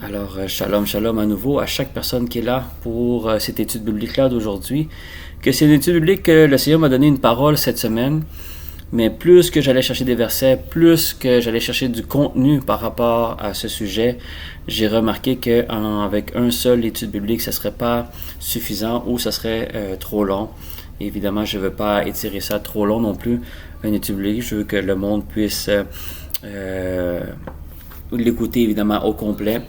Alors, shalom, shalom à nouveau à chaque personne qui est là pour cette étude biblique-là d'aujourd'hui. Que c'est une étude biblique que le Seigneur m'a donné une parole cette semaine, mais plus que j'allais chercher des versets, plus que j'allais chercher du contenu par rapport à ce sujet, j'ai remarqué qu'avec un seul étude biblique, ça ne serait pas suffisant ou ça serait trop long. Et évidemment, je ne veux pas étirer ça trop long non plus, une étude biblique. Je veux que le monde puisse l'écouter évidemment au complet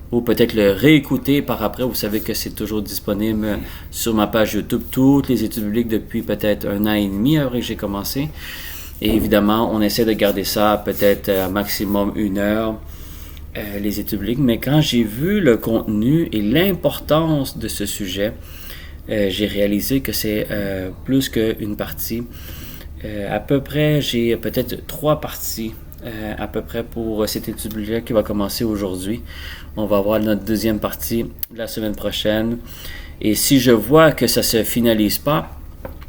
ou peut-être le réécouter par après. Vous savez que c'est toujours disponible sur ma page YouTube, toutes les études bibliques depuis peut-être 1 an et demi après que j'ai commencé. Et évidemment, on essaie de garder ça peut-être à maximum 1 heure, les études bibliques. Mais quand j'ai vu le contenu et l'importance de ce sujet, j'ai réalisé que c'est plus qu'une partie. À peu près, j'ai peut-être 3 parties à peu près pour cette étude-là qui va commencer aujourd'hui. On va voir notre deuxième partie la semaine prochaine. Et si je vois que ça ne se finalise pas,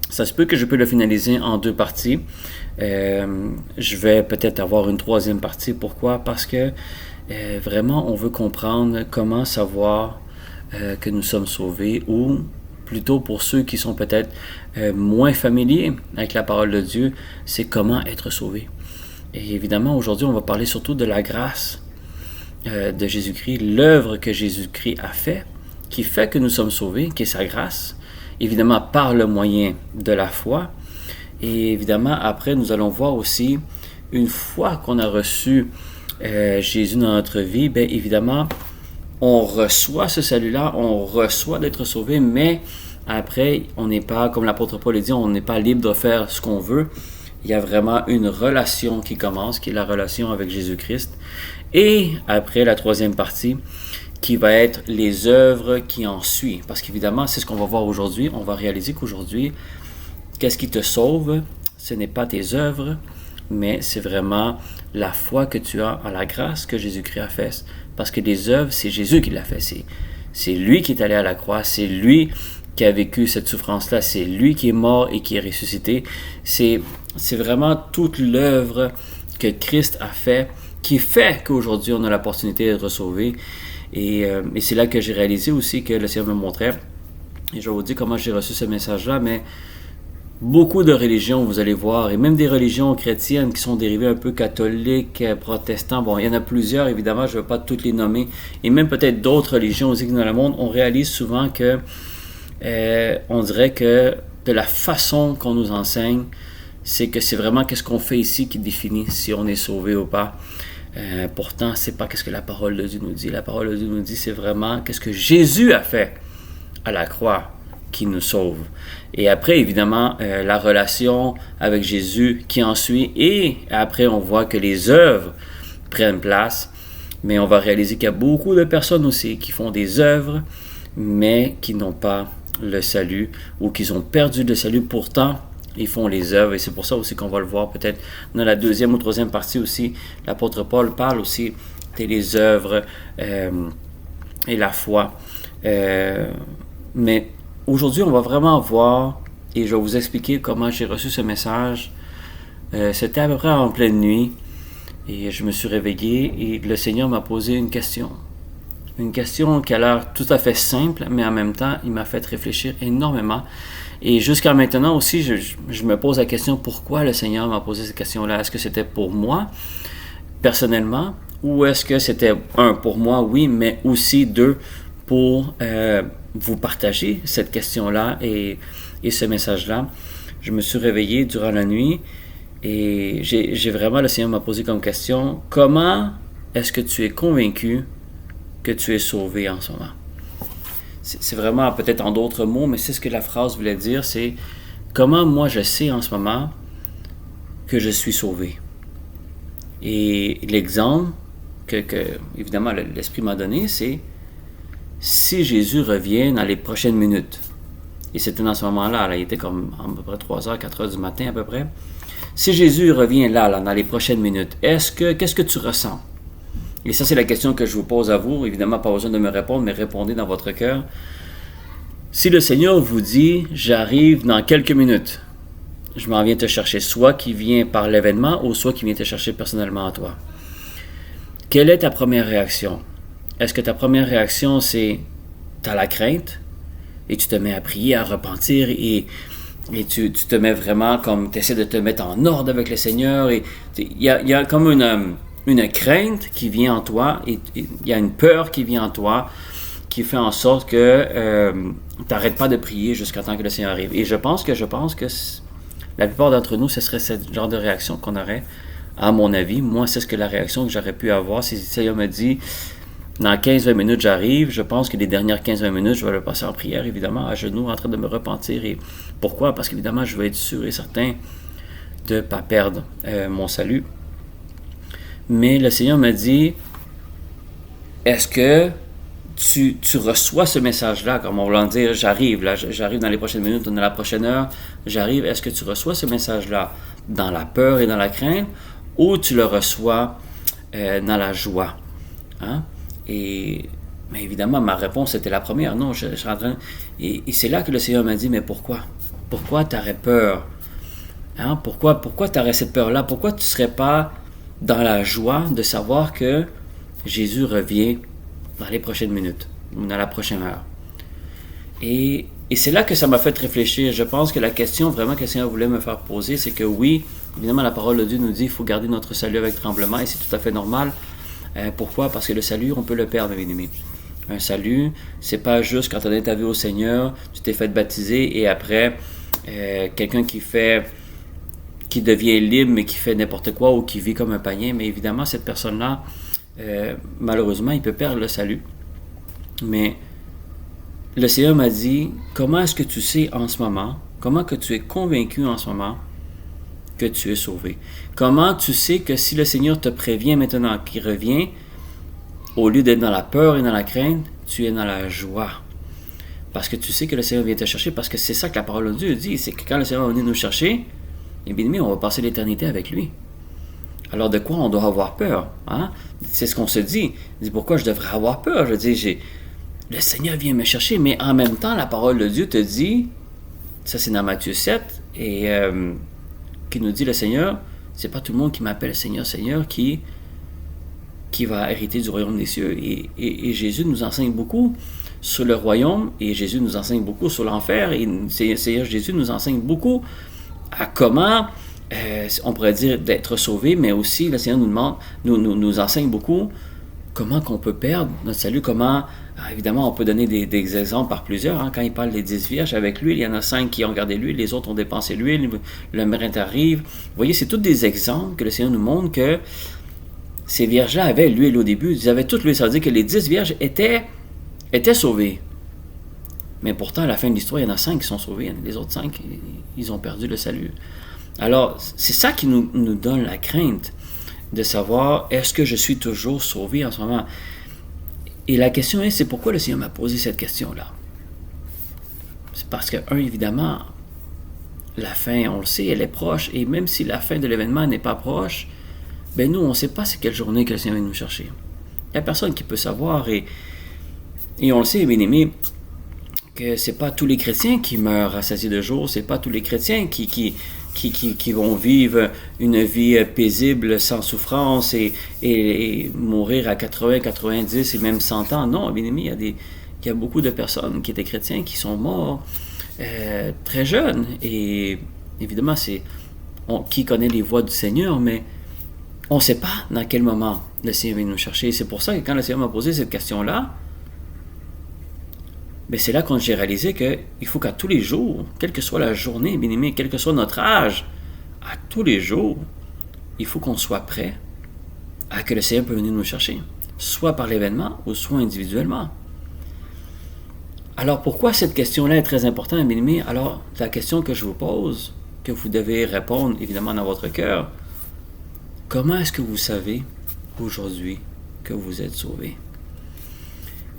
ça se peut que je peux le finaliser en 2 parties. Je vais peut-être avoir une 3e partie. Pourquoi? Parce que vraiment, on veut comprendre comment savoir que nous sommes sauvés, ou plutôt pour ceux qui sont peut-être moins familiers avec la parole de Dieu, c'est comment être sauvé. Et évidemment, aujourd'hui, on va parler surtout de la grâce de Jésus-Christ, l'œuvre que Jésus-Christ a fait, qui fait que nous sommes sauvés, qui est sa grâce, évidemment par le moyen de la foi. Et évidemment, après, nous allons voir aussi, une fois qu'on a reçu Jésus dans notre vie, bien évidemment, on reçoit ce salut-là, on reçoit d'être sauvé, mais après, on n'est pas, comme l'apôtre Paul le dit, on n'est pas libre de faire ce qu'on veut. Il y a vraiment une relation qui commence, qui est la relation avec Jésus-Christ. Et après, la 3e partie, qui va être les œuvres qui en suivent. Parce qu'évidemment, c'est ce qu'on va voir aujourd'hui. On va réaliser qu'aujourd'hui, qu'est-ce qui te sauve? Ce n'est pas tes œuvres, mais c'est vraiment la foi que tu as en la grâce que Jésus-Christ a faite. Parce que les œuvres, c'est Jésus qui l'a fait. C'est lui qui est allé à la croix, c'est lui qui a vécu cette souffrance-là, c'est lui qui est mort et qui est ressuscité. C'est vraiment toute l'œuvre que Christ a fait, qui fait qu'aujourd'hui on a l'opportunité d'être sauvé. Et c'est là que j'ai réalisé aussi que le Seigneur me montrait, et je vais vous dire comment j'ai reçu ce message-là, mais beaucoup de religions, vous allez voir, et même des religions chrétiennes qui sont dérivées un peu catholiques, protestants, bon, il y en a plusieurs, évidemment, je ne vais pas toutes les nommer, et même peut-être d'autres religions aussi dans le monde, on réalise souvent que on dirait que de la façon qu'on nous enseigne, c'est que c'est vraiment qu'est-ce qu'on fait ici qui définit si on est sauvé ou pas. Pourtant, c'est pas qu'est-ce que la parole de Dieu nous dit. La parole de Dieu nous dit, c'est vraiment qu'est-ce que Jésus a fait à la croix qui nous sauve. Et après, évidemment, la relation avec Jésus qui en suit. Et après, on voit que les œuvres prennent place. Mais on va réaliser qu'il y a beaucoup de personnes aussi qui font des œuvres, mais qui n'ont pas le salut, ou qui ont perdu le salut. Pourtant, ils font les œuvres, et c'est pour ça aussi qu'on va le voir peut-être dans la 2e ou 3e partie aussi. L'apôtre Paul parle aussi des œuvres et la foi. Mais aujourd'hui, on va vraiment voir, et je vais vous expliquer comment j'ai reçu ce message. C'était à peu près en pleine nuit, et je me suis réveillé, et le Seigneur m'a posé une question. Une question qui a l'air tout à fait simple, mais en même temps, il m'a fait réfléchir énormément. Et jusqu'à maintenant aussi, je me pose la question, pourquoi le Seigneur m'a posé cette question-là? Est-ce que c'était pour moi, personnellement, ou est-ce que c'était, 1, pour moi, oui, mais aussi 2, pour vous partager cette question-là et ce message-là? Je me suis réveillé durant la nuit, et j'ai vraiment, le Seigneur m'a posé comme question, comment est-ce que tu es convaincu que tu es sauvé en ce moment? C'est vraiment peut-être en d'autres mots, mais c'est ce que la phrase voulait dire, c'est comment moi je sais en ce moment que je suis sauvé. Et l'exemple que évidemment l'Esprit m'a donné, c'est si Jésus revient dans les prochaines minutes, et c'était dans ce moment-là, il était comme à peu près 3h, 4h du matin à peu près. Si Jésus revient là dans les prochaines minutes, qu'est-ce que tu ressens? Et ça, c'est la question que je vous pose à vous. Évidemment, pas besoin de me répondre, mais répondez dans votre cœur. Si le Seigneur vous dit, j'arrive dans quelques minutes, je m'en viens te chercher, soit qui vient par l'événement, ou soit qui vient te chercher personnellement à toi. Quelle est ta première réaction? est-ce que ta première réaction, c'est t'as la crainte et tu te mets à prier, à repentir et tu te mets vraiment comme tu essaies de te mettre en ordre avec le Seigneur et il y a comme une crainte qui vient en toi et il y a une peur qui vient en toi qui fait en sorte que tu n'arrêtes pas de prier jusqu'à temps que le Seigneur arrive. Et je pense que la plupart d'entre nous, ce serait ce genre de réaction qu'on aurait. À mon avis, moi, c'est la réaction que j'aurais pu avoir si le Seigneur me dit dans 15-20 minutes, j'arrive. Je pense que les dernières 15-20 minutes, je vais le passer en prière, évidemment, à genoux, en train de me repentir. Et pourquoi? Parce qu'évidemment, je veux être sûr et certain de ne pas perdre mon salut. Mais le Seigneur me dit, est-ce que tu reçois ce message-là, comme on va dire, j'arrive dans les prochaines minutes, dans la prochaine heure, j'arrive, est-ce que tu reçois ce message-là dans la peur et dans la crainte, ou tu le reçois dans la joie? Hein? Mais évidemment, ma réponse était la première. Non, je suis en train... Et c'est là que le Seigneur m'a dit, mais pourquoi? Pourquoi tu aurais peur? Hein? Pourquoi tu aurais cette peur-là? Pourquoi tu ne serais pas dans la joie de savoir que Jésus revient dans les prochaines minutes ou dans la prochaine heure? Et c'est là que ça m'a fait réfléchir. Je pense que la question vraiment que le Seigneur voulait me faire poser, c'est que oui, évidemment, la parole de Dieu nous dit qu'il faut garder notre salut avec tremblement et c'est tout à fait normal. Pourquoi? Parce que le salut, on peut le perdre, mes amis. Un salut, c'est pas juste quand tu as donné ta vie au Seigneur, tu t'es fait baptiser et après, quelqu'un qui devient libre mais qui fait n'importe quoi ou qui vit comme un païen. Mais évidemment, cette personne-là, malheureusement, il peut perdre le salut. Mais le Seigneur m'a dit, comment est-ce que tu sais en ce moment, comment que tu es convaincu en ce moment que tu es sauvé? Comment tu sais que si le Seigneur te prévient maintenant qu'il revient, au lieu d'être dans la peur et dans la crainte, tu es dans la joie? Parce que tu sais que le Seigneur vient te chercher, parce que c'est ça que la parole de Dieu dit, c'est que quand le Seigneur va venir nous chercher, eh bien, on va passer l'éternité avec lui. Alors de quoi on doit avoir peur? Hein? C'est ce qu'on se dit. On dit, pourquoi je devrais avoir peur? Je dis, le Seigneur vient me chercher, mais en même temps, la parole de Dieu te dit, ça c'est dans Matthieu 7, et qui nous dit le Seigneur, c'est pas tout le monde qui m'appelle Seigneur, Seigneur, qui va hériter du royaume des cieux. Et Jésus nous enseigne beaucoup sur le royaume, et Jésus nous enseigne beaucoup sur l'enfer, et Seigneur Jésus nous enseigne beaucoup à comment, on pourrait dire, d'être sauvé, mais aussi le Seigneur nous enseigne beaucoup comment qu'on peut perdre notre salut, comment, évidemment, on peut donner des exemples par plusieurs. Hein. Quand il parle des 10 vierges avec l'huile, il y en a 5 qui ont gardé l'huile, les autres ont dépensé l'huile, le marin arrive. Vous voyez, c'est tous des exemples que le Seigneur nous montre que ces vierges-là avaient l'huile au début, ils avaient toute l'huile, ça veut dire que les 10 vierges étaient sauvées. Mais pourtant, à la fin de l'histoire, il y en a 5 qui sont sauvés, les autres 5, ils ont perdu le salut. Alors, c'est ça qui nous donne la crainte de savoir, est-ce que je suis toujours sauvé en ce moment? Et la question est, c'est pourquoi le Seigneur m'a posé cette question-là? C'est parce que, évidemment, la fin, on le sait, elle est proche, et même si la fin de l'événement n'est pas proche, ben nous, on ne sait pas c'est quelle journée que le Seigneur vient nous chercher. Il n'y a personne qui peut savoir, et on le sait, bien aimé, que c'est pas tous les chrétiens qui meurent rassasiés de jour, c'est pas tous les chrétiens qui vont vivre une vie paisible, sans souffrance et mourir à 80, 90 et même 100 ans. Non, bien aimé, il y a beaucoup de personnes qui étaient chrétiens qui sont morts très jeunes. Et évidemment, qui connaît les voies du Seigneur, mais on ne sait pas dans quel moment le Seigneur vient nous chercher. C'est pour ça que quand le Seigneur m'a posé cette question-là, ben c'est là que j'ai réalisé qu'il faut qu'à tous les jours, quelle que soit la journée, bien aimé, quel que soit notre âge, à tous les jours, il faut qu'on soit prêt à que le Seigneur peut venir nous chercher, soit par l'événement ou soit individuellement. Alors pourquoi cette question-là est très importante, bien aimé? Alors la question que je vous pose, que vous devez répondre évidemment dans votre cœur, comment est-ce que vous savez aujourd'hui que vous êtes sauvé?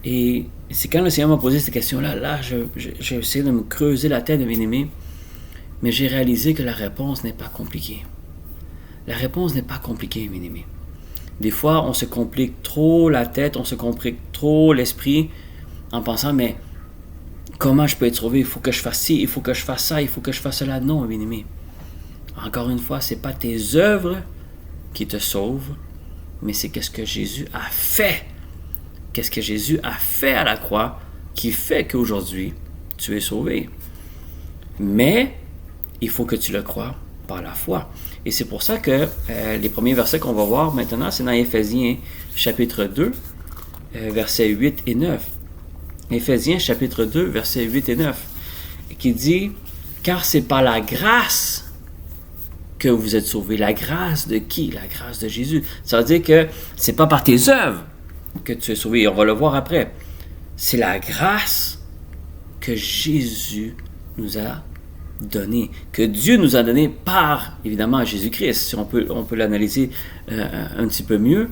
Et c'est quand le Seigneur m'a posé cette question-là, j'ai essayé de me creuser la tête de bien aimé, mais j'ai réalisé que la réponse n'est pas compliquée. La réponse n'est pas compliquée, bien aimé. Des fois, on se complique trop la tête, on se complique trop l'esprit en pensant, mais comment je peux être sauvé? Il faut que je fasse ci, il faut que je fasse ça, il faut que je fasse cela. Non, bien aimé. Encore une fois, ce n'est pas tes œuvres qui te sauvent, mais c'est qu'est-ce que Jésus a fait. qu'est-ce que Jésus a fait à la croix qui fait qu'aujourd'hui, tu es sauvé. Mais il faut que tu le crois par la foi. Et c'est pour ça que les premiers versets qu'on va voir maintenant, c'est dans Éphésiens chapitre 2, versets 8 et 9. Éphésiens chapitre 2, versets 8 et 9, qui dit « Car c'est par la grâce que vous êtes sauvés. » La grâce de qui? La grâce de Jésus. Ça veut dire que c'est pas par tes œuvres que tu es sauvé. Et on va le voir après. C'est la grâce que Jésus nous a donnée, que Dieu nous a donnée par, évidemment, Jésus-Christ. Si on peut l'analyser un petit peu mieux,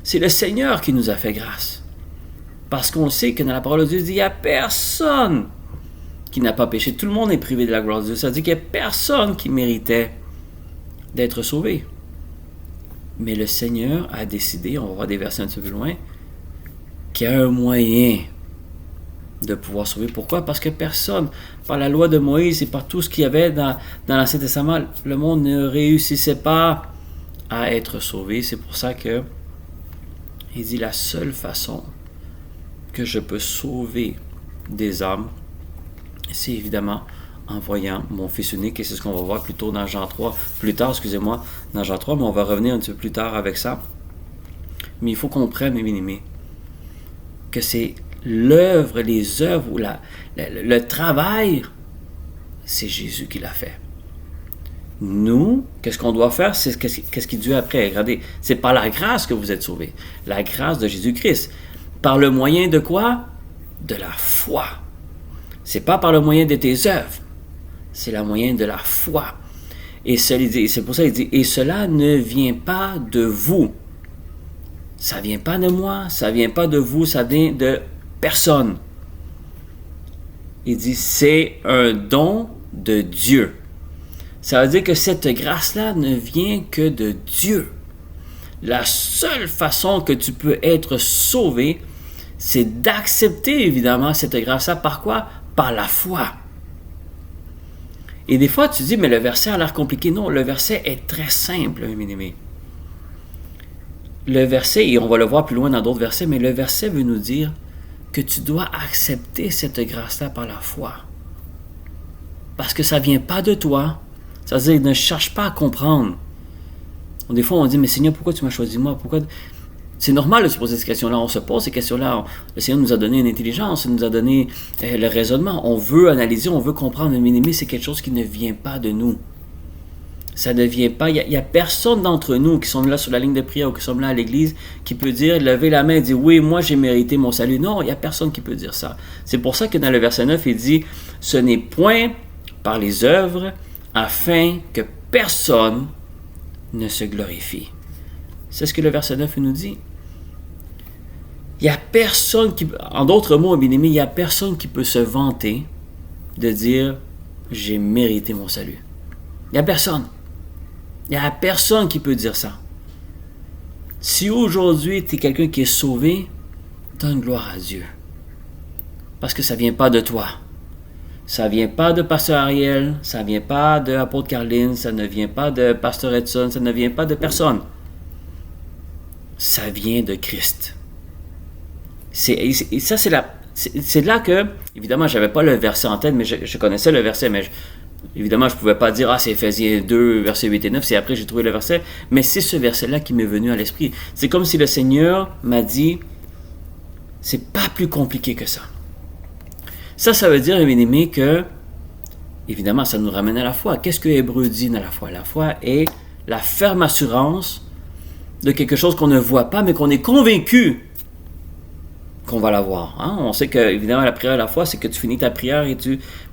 c'est le Seigneur qui nous a fait grâce. Parce qu'on sait que dans la parole de Dieu, il dit, il n'y a personne qui n'a pas péché. Tout le monde est privé de la gloire de Dieu. Ça veut dire qu'il n'y a personne qui méritait d'être sauvé. Mais le Seigneur a décidé, on va voir des versets un petit peu plus loin, qu'il y a un moyen de pouvoir sauver. Pourquoi? Parce que personne, par la loi de Moïse et par tout ce qu'il y avait dans l'Ancien Testament, le monde ne réussissait pas à être sauvé. C'est pour ça que il dit la seule façon que je peux sauver des âmes, c'est évidemment en voyant mon Fils unique, et c'est ce qu'on va voir plus tard dans Jean 3, dans Jean 3, mais on va revenir un petit peu plus tard avec ça. Mais il faut qu'on comprenne, mes bien-aimés, que c'est l'œuvre, les œuvres, ou le travail, c'est Jésus qui l'a fait. Nous, qu'est-ce qu'on doit faire? C'est qu'est-ce qu'il dit après. Regardez, c'est par la grâce que vous êtes sauvés. La grâce de Jésus-Christ. Par le moyen de quoi? De la foi. C'est pas par le moyen de tes œuvres. C'est le moyen de la foi. Et c'est pour ça qu'il dit, et cela ne vient pas de vous. Ça vient pas de moi, ça vient pas de vous, ça vient de personne. Il dit, c'est un don de Dieu. Ça veut dire que cette grâce-là ne vient que de Dieu. La seule façon que tu peux être sauvé, c'est d'accepter évidemment cette grâce-là. Par quoi? Par la foi. Et des fois, tu dis, mais le verset a l'air compliqué. Non, le verset est très simple, mes amis. Le verset, et on va le voir plus loin dans d'autres versets, mais le verset veut nous dire que tu dois accepter cette grâce-là par la foi. Parce que ça ne vient pas de toi. Ça veut dire, ne cherche pas à comprendre. Des fois, on dit, mais Seigneur, pourquoi tu m'as choisi moi? Pourquoi... C'est normal de se poser ces questions-là. On se pose ces questions-là. Le Seigneur nous a donné une intelligence, il nous a donné le raisonnement. On veut analyser, on veut comprendre. Mais c'est quelque chose qui ne vient pas de nous. Ça ne vient pas. Il n'y a personne d'entre nous qui sont là sur la ligne de prière ou qui sont là à l'église qui peut dire, lever la main et dire, oui, moi j'ai mérité mon salut. Non, il n'y a personne qui peut dire ça. C'est pour ça que dans le verset 9, il dit, ce n'est point par les œuvres afin que personne ne se glorifie. C'est ce que le verset 9 nous dit. Il n'y a personne qui, en d'autres mots, bien-aimé, il n'y a personne qui peut se vanter de dire « j'ai mérité mon salut ». Il n'y a personne. Il n'y a personne qui peut dire ça. Si aujourd'hui, tu es quelqu'un qui est sauvé, donne gloire à Dieu. Parce que ça ne vient pas de toi. Ça ne vient pas de Pasteur Ariel, ça ne vient pas de Apôtre Carline, ça ne vient pas de Pasteur Edson, ça ne vient pas de personne. Ça vient de Christ. C'est là que, évidemment, je n'avais pas le verset en tête, mais je connaissais le verset, mais évidemment, je ne pouvais pas dire, ah, c'est Éphésiens 2, versets 8 et 9, c'est après que j'ai trouvé le verset, mais c'est ce verset-là qui m'est venu à l'esprit. C'est comme si le Seigneur m'a dit, c'est pas plus compliqué que ça. Ça veut dire, mes amis, que, évidemment, ça nous ramène à la foi. Qu'est-ce que Hébreu dit dans la foi? La foi est la ferme assurance de quelque chose qu'on ne voit pas, mais qu'on est convaincu qu'on va l'avoir. Hein? On sait que, évidemment, la prière à la foi, c'est que tu finis ta prière et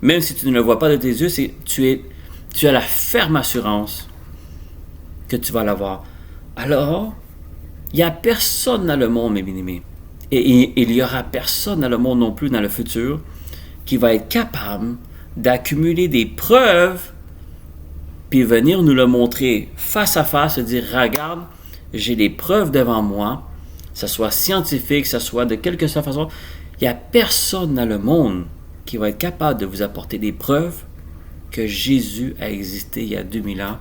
même si tu ne le vois pas de tes yeux, tu as la ferme assurance que tu vas l'avoir. Alors, il n'y a personne dans le monde, mes bien-aimés, et il n'y aura personne dans le monde non plus dans le futur qui va être capable d'accumuler des preuves puis venir nous le montrer face à face et dire, regarde, j'ai des preuves devant moi, que ce soit scientifique, que ce soit de quelque façon, il n'y a personne dans le monde qui va être capable de vous apporter des preuves que Jésus a existé il y a 2000 ans,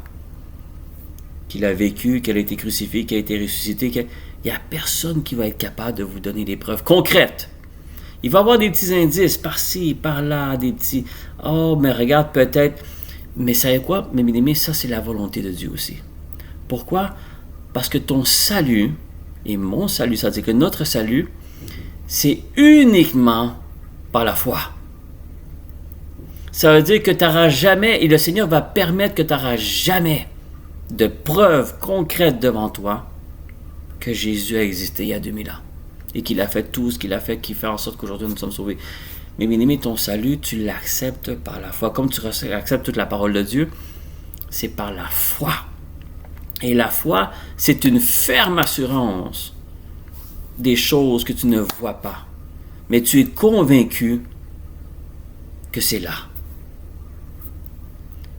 qu'il a vécu, qu'il a été crucifié, qu'il a été ressuscité. Il il n'y a personne qui va être capable de vous donner des preuves concrètes. Il va y avoir des petits indices par-ci, par-là, des petits « Oh, mais regarde peut-être... » Mais savez quoi, mes bien-aimés, ça c'est la volonté de Dieu aussi. Pourquoi? Parce que ton salut, et mon salut, ça veut dire que notre salut, c'est uniquement par la foi. Ça veut dire que tu n'auras jamais, et le Seigneur va permettre que tu n'auras jamais de preuves concrètes devant toi que Jésus a existé il y a 2000 ans et qu'il a fait tout ce qu'il a fait, qui fait en sorte qu'aujourd'hui nous sommes sauvés. Mais bien aimé, ton salut, tu l'acceptes par la foi. Comme tu acceptes toute la parole de Dieu, c'est par la foi. Et la foi, c'est une ferme assurance des choses que tu ne vois pas. Mais tu es convaincu que c'est là.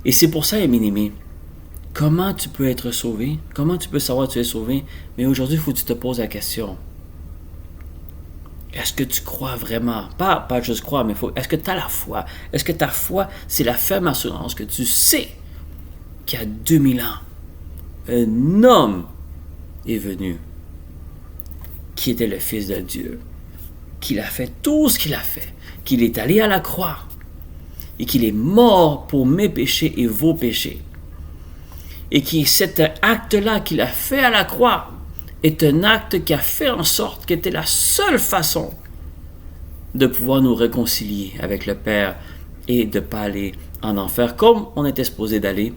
Et c'est pour ça, bien aimé, comment tu peux être sauvé? Comment tu peux savoir que tu es sauvé? Mais aujourd'hui, il faut que tu te poses la question. Est-ce que tu crois vraiment? Pas juste croire, mais est-ce que tu as la foi? Est-ce que ta foi, c'est la ferme assurance que tu sais qu'il y a 2000 ans, un homme est venu qui était le Fils de Dieu, qu'il a fait tout ce qu'il a fait, qu'il est allé à la croix et qu'il est mort pour mes péchés et vos péchés. Et que cet acte-là qu'il a fait à la croix est un acte qui a fait en sorte qu'il était la seule façon de pouvoir nous réconcilier avec le Père et de ne pas aller en enfer comme on était supposé d'aller.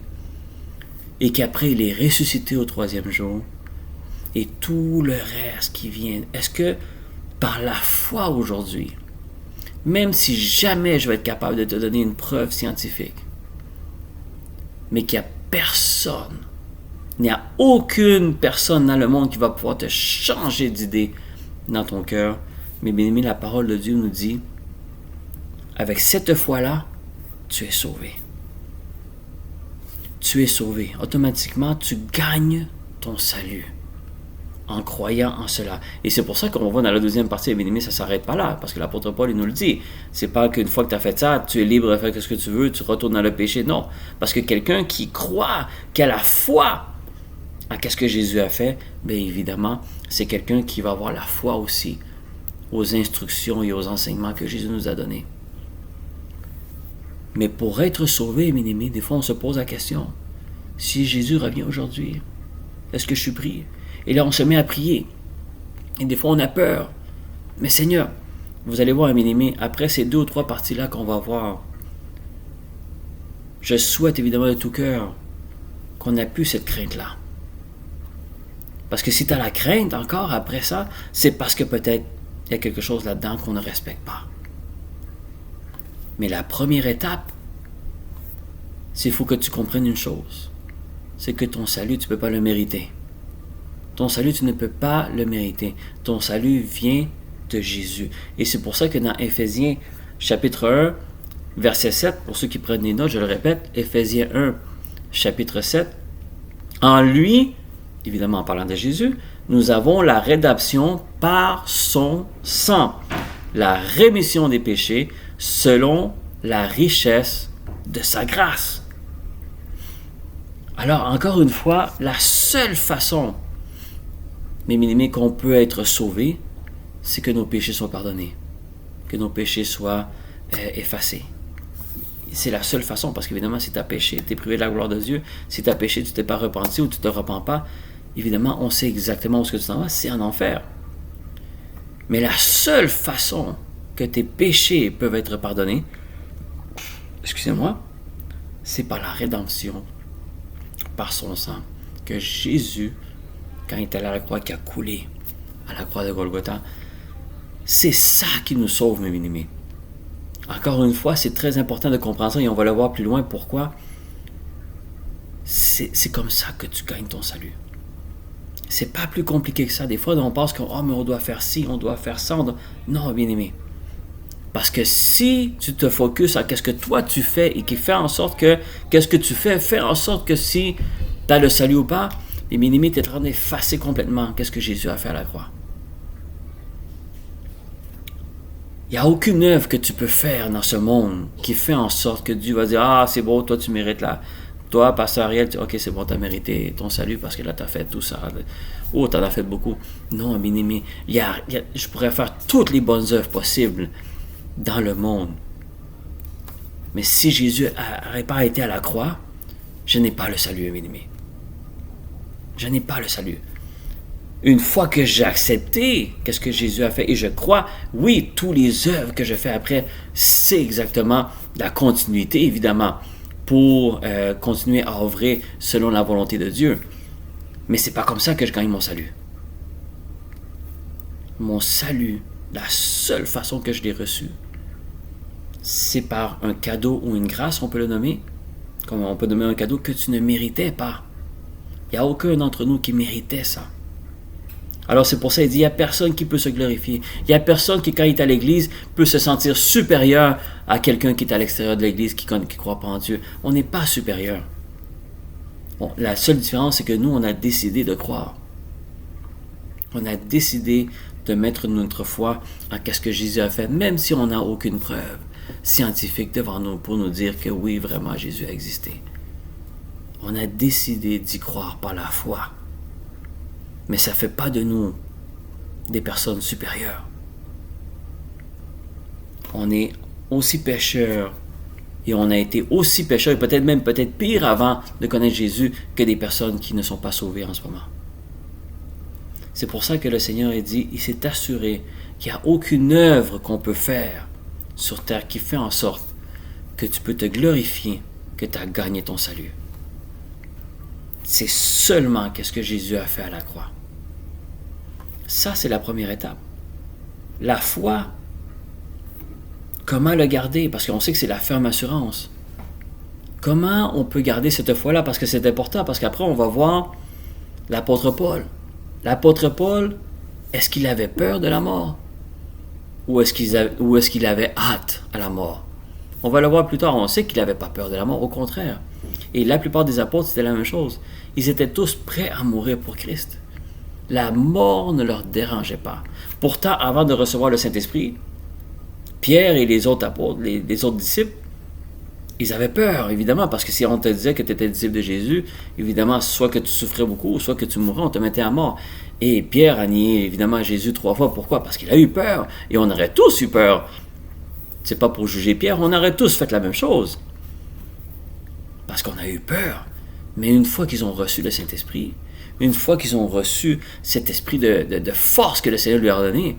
Et qu'après il est ressuscité au 3e jour. Et tout le reste qui vient. Est-ce que par la foi aujourd'hui, même si jamais je vais être capable de te donner une preuve scientifique, mais qu'il n'y a personne, il n'y a aucune personne dans le monde qui va pouvoir te changer d'idée dans ton cœur, mais bien aimé, la parole de Dieu nous dit, avec cette foi-là, tu es sauvé. Tu es sauvé. Automatiquement, tu gagnes ton salut en croyant en cela. Et c'est pour ça qu'on voit dans la deuxième partie, bien aimé, ça ne s'arrête pas là, parce que l'apôtre Paul, il nous le dit. C'est pas qu'une fois que tu as fait ça, tu es libre de faire ce que tu veux, tu retournes dans le péché. Non. Parce que quelqu'un qui croit, qui a la foi à ce que Jésus a fait, bien évidemment, c'est quelqu'un qui va avoir la foi aussi aux instructions et aux enseignements que Jésus nous a donnés. Mais pour être sauvé, bien aimé, des fois on se pose la question, si Jésus revient aujourd'hui, est-ce que je suis pris? Et là on se met à prier. Et des fois on a peur. Mais Seigneur, vous allez voir, bien aimé, après ces 2 ou 3 parties-là qu'on va voir, je souhaite évidemment de tout cœur qu'on n'a plus cette crainte-là. Parce que si tu as la crainte encore après ça, c'est parce que peut-être il y a quelque chose là-dedans qu'on ne respecte pas. Mais la première étape, c'est qu'il faut que tu comprennes une chose. C'est que ton salut, tu ne peux pas le mériter. Ton salut, tu ne peux pas le mériter. Ton salut vient de Jésus. Et c'est pour ça que dans Éphésiens, chapitre 1, verset 7, pour ceux qui prennent des notes, je le répète, Éphésiens 1, chapitre 7, en lui, évidemment en parlant de Jésus, nous avons la rédemption par son sang, la rémission des péchés selon la richesse de sa grâce. Alors, encore une fois, la seule façon, mes bien-aimés, qu'on peut être sauvé, c'est que nos péchés soient pardonnés, que nos péchés soient effacés. C'est la seule façon, parce qu'évidemment, si tu as péché, tu es privé de la gloire de Dieu. Si tu as péché, tu ne t'es pas repenti ou tu ne te repens pas, évidemment, on sait exactement où ce que tu t'en vas, c'est en enfer. Mais la seule façon que tes péchés peuvent être pardonnés, excusez-moi, c'est par la rédemption, par son sang, que Jésus, quand il est allé à la croix, qui a coulé à la croix de Golgotha, c'est ça qui nous sauve, mes bien-aimés. Encore une fois, c'est très important de comprendre ça et on va le voir plus loin. Pourquoi? C'est comme ça que tu gagnes ton salut. C'est pas plus compliqué que ça. Des fois, on pense que mais on doit faire ci, on doit faire ça. Non, bien-aimé. Parce que si tu te focuses à ce que toi tu fais et qui fait en sorte que qu'est-ce que tu fais fait en sorte que si tu as le salut ou pas, et bien-aimé, tu es en train d'effacer complètement qu'est-ce que Jésus a fait à la croix. Il n'y a aucune œuvre que tu peux faire dans ce monde qui fait en sorte que Dieu va dire « Ah, c'est beau, toi tu mérites Toi, pasteur Ariel, ok, c'est bon, tu as mérité ton salut parce que là, tu as fait tout ça. Oh, tu en as fait beaucoup. Non, bien-aimé, je pourrais faire toutes les bonnes œuvres possibles dans le monde. Mais si Jésus n'aurait pas été à la croix, je n'ai pas le salut, bien-aimé. Je n'ai pas le salut. Une fois que j'ai accepté qu'est-ce que Jésus a fait et je crois, oui, tous les œuvres que je fais après, c'est exactement la continuité, évidemment, pour continuer à œuvrer selon la volonté de Dieu. Mais c'est pas comme ça que je gagne mon salut. Mon salut, la seule façon que je l'ai reçu, c'est par un cadeau ou une grâce, on peut le nommer. Comme on peut nommer un cadeau que tu ne méritais pas. Il n'y a aucun d'entre nous qui méritait ça. Alors c'est pour ça qu'il dit, il n'y a personne qui peut se glorifier. Il n'y a personne qui, quand il est à l'église, peut se sentir supérieur à quelqu'un qui est à l'extérieur de l'église, qui ne croit pas en Dieu. On n'est pas supérieur. Bon, la seule différence, c'est que nous, on a décidé de croire. On a décidé de mettre notre foi en ce que Jésus a fait, même si on n'a aucune preuve scientifique devant nous pour nous dire que oui, vraiment, Jésus a existé. On a décidé d'y croire par la foi. Mais ça ne fait pas de nous des personnes supérieures. On est aussi pécheurs et on a été aussi pécheurs et peut-être pire avant de connaître Jésus que des personnes qui ne sont pas sauvées en ce moment. C'est pour ça que le Seigneur a dit, il s'est assuré qu'il n'y a aucune œuvre qu'on peut faire sur terre qui fait en sorte que tu peux te glorifier, que tu as gagné ton salut. C'est seulement qu'est-ce que Jésus a fait à la croix. Ça, c'est la première étape. La foi, comment le garder? Parce qu'on sait que c'est la ferme assurance. Comment on peut garder cette foi-là? Parce que c'est important, parce qu'après, on va voir l'apôtre Paul. L'apôtre Paul, est-ce qu'il avait peur de la mort? Ou est-ce qu'il avait hâte à la mort? On va le voir plus tard, on sait qu'il n'avait pas peur de la mort, au contraire. Et la plupart des apôtres, c'était la même chose. Ils étaient tous prêts à mourir pour Christ. La mort ne leur dérangeait pas. Pourtant, avant de recevoir le Saint-Esprit, Pierre et les autres apôtres, les autres disciples, ils avaient peur, évidemment, parce que si on te disait que tu étais disciple de Jésus, évidemment, soit que tu souffrais beaucoup, soit que tu mourrais, on te mettait à mort. Et Pierre a nié, évidemment, Jésus 3 fois. Pourquoi? Parce qu'il a eu peur. Et on aurait tous eu peur. C'est pas pour juger Pierre, on aurait tous fait la même chose. Parce qu'on a eu peur. Mais une fois qu'ils ont reçu le Saint-Esprit, une fois qu'ils ont reçu cet esprit de force que le Seigneur lui a donné,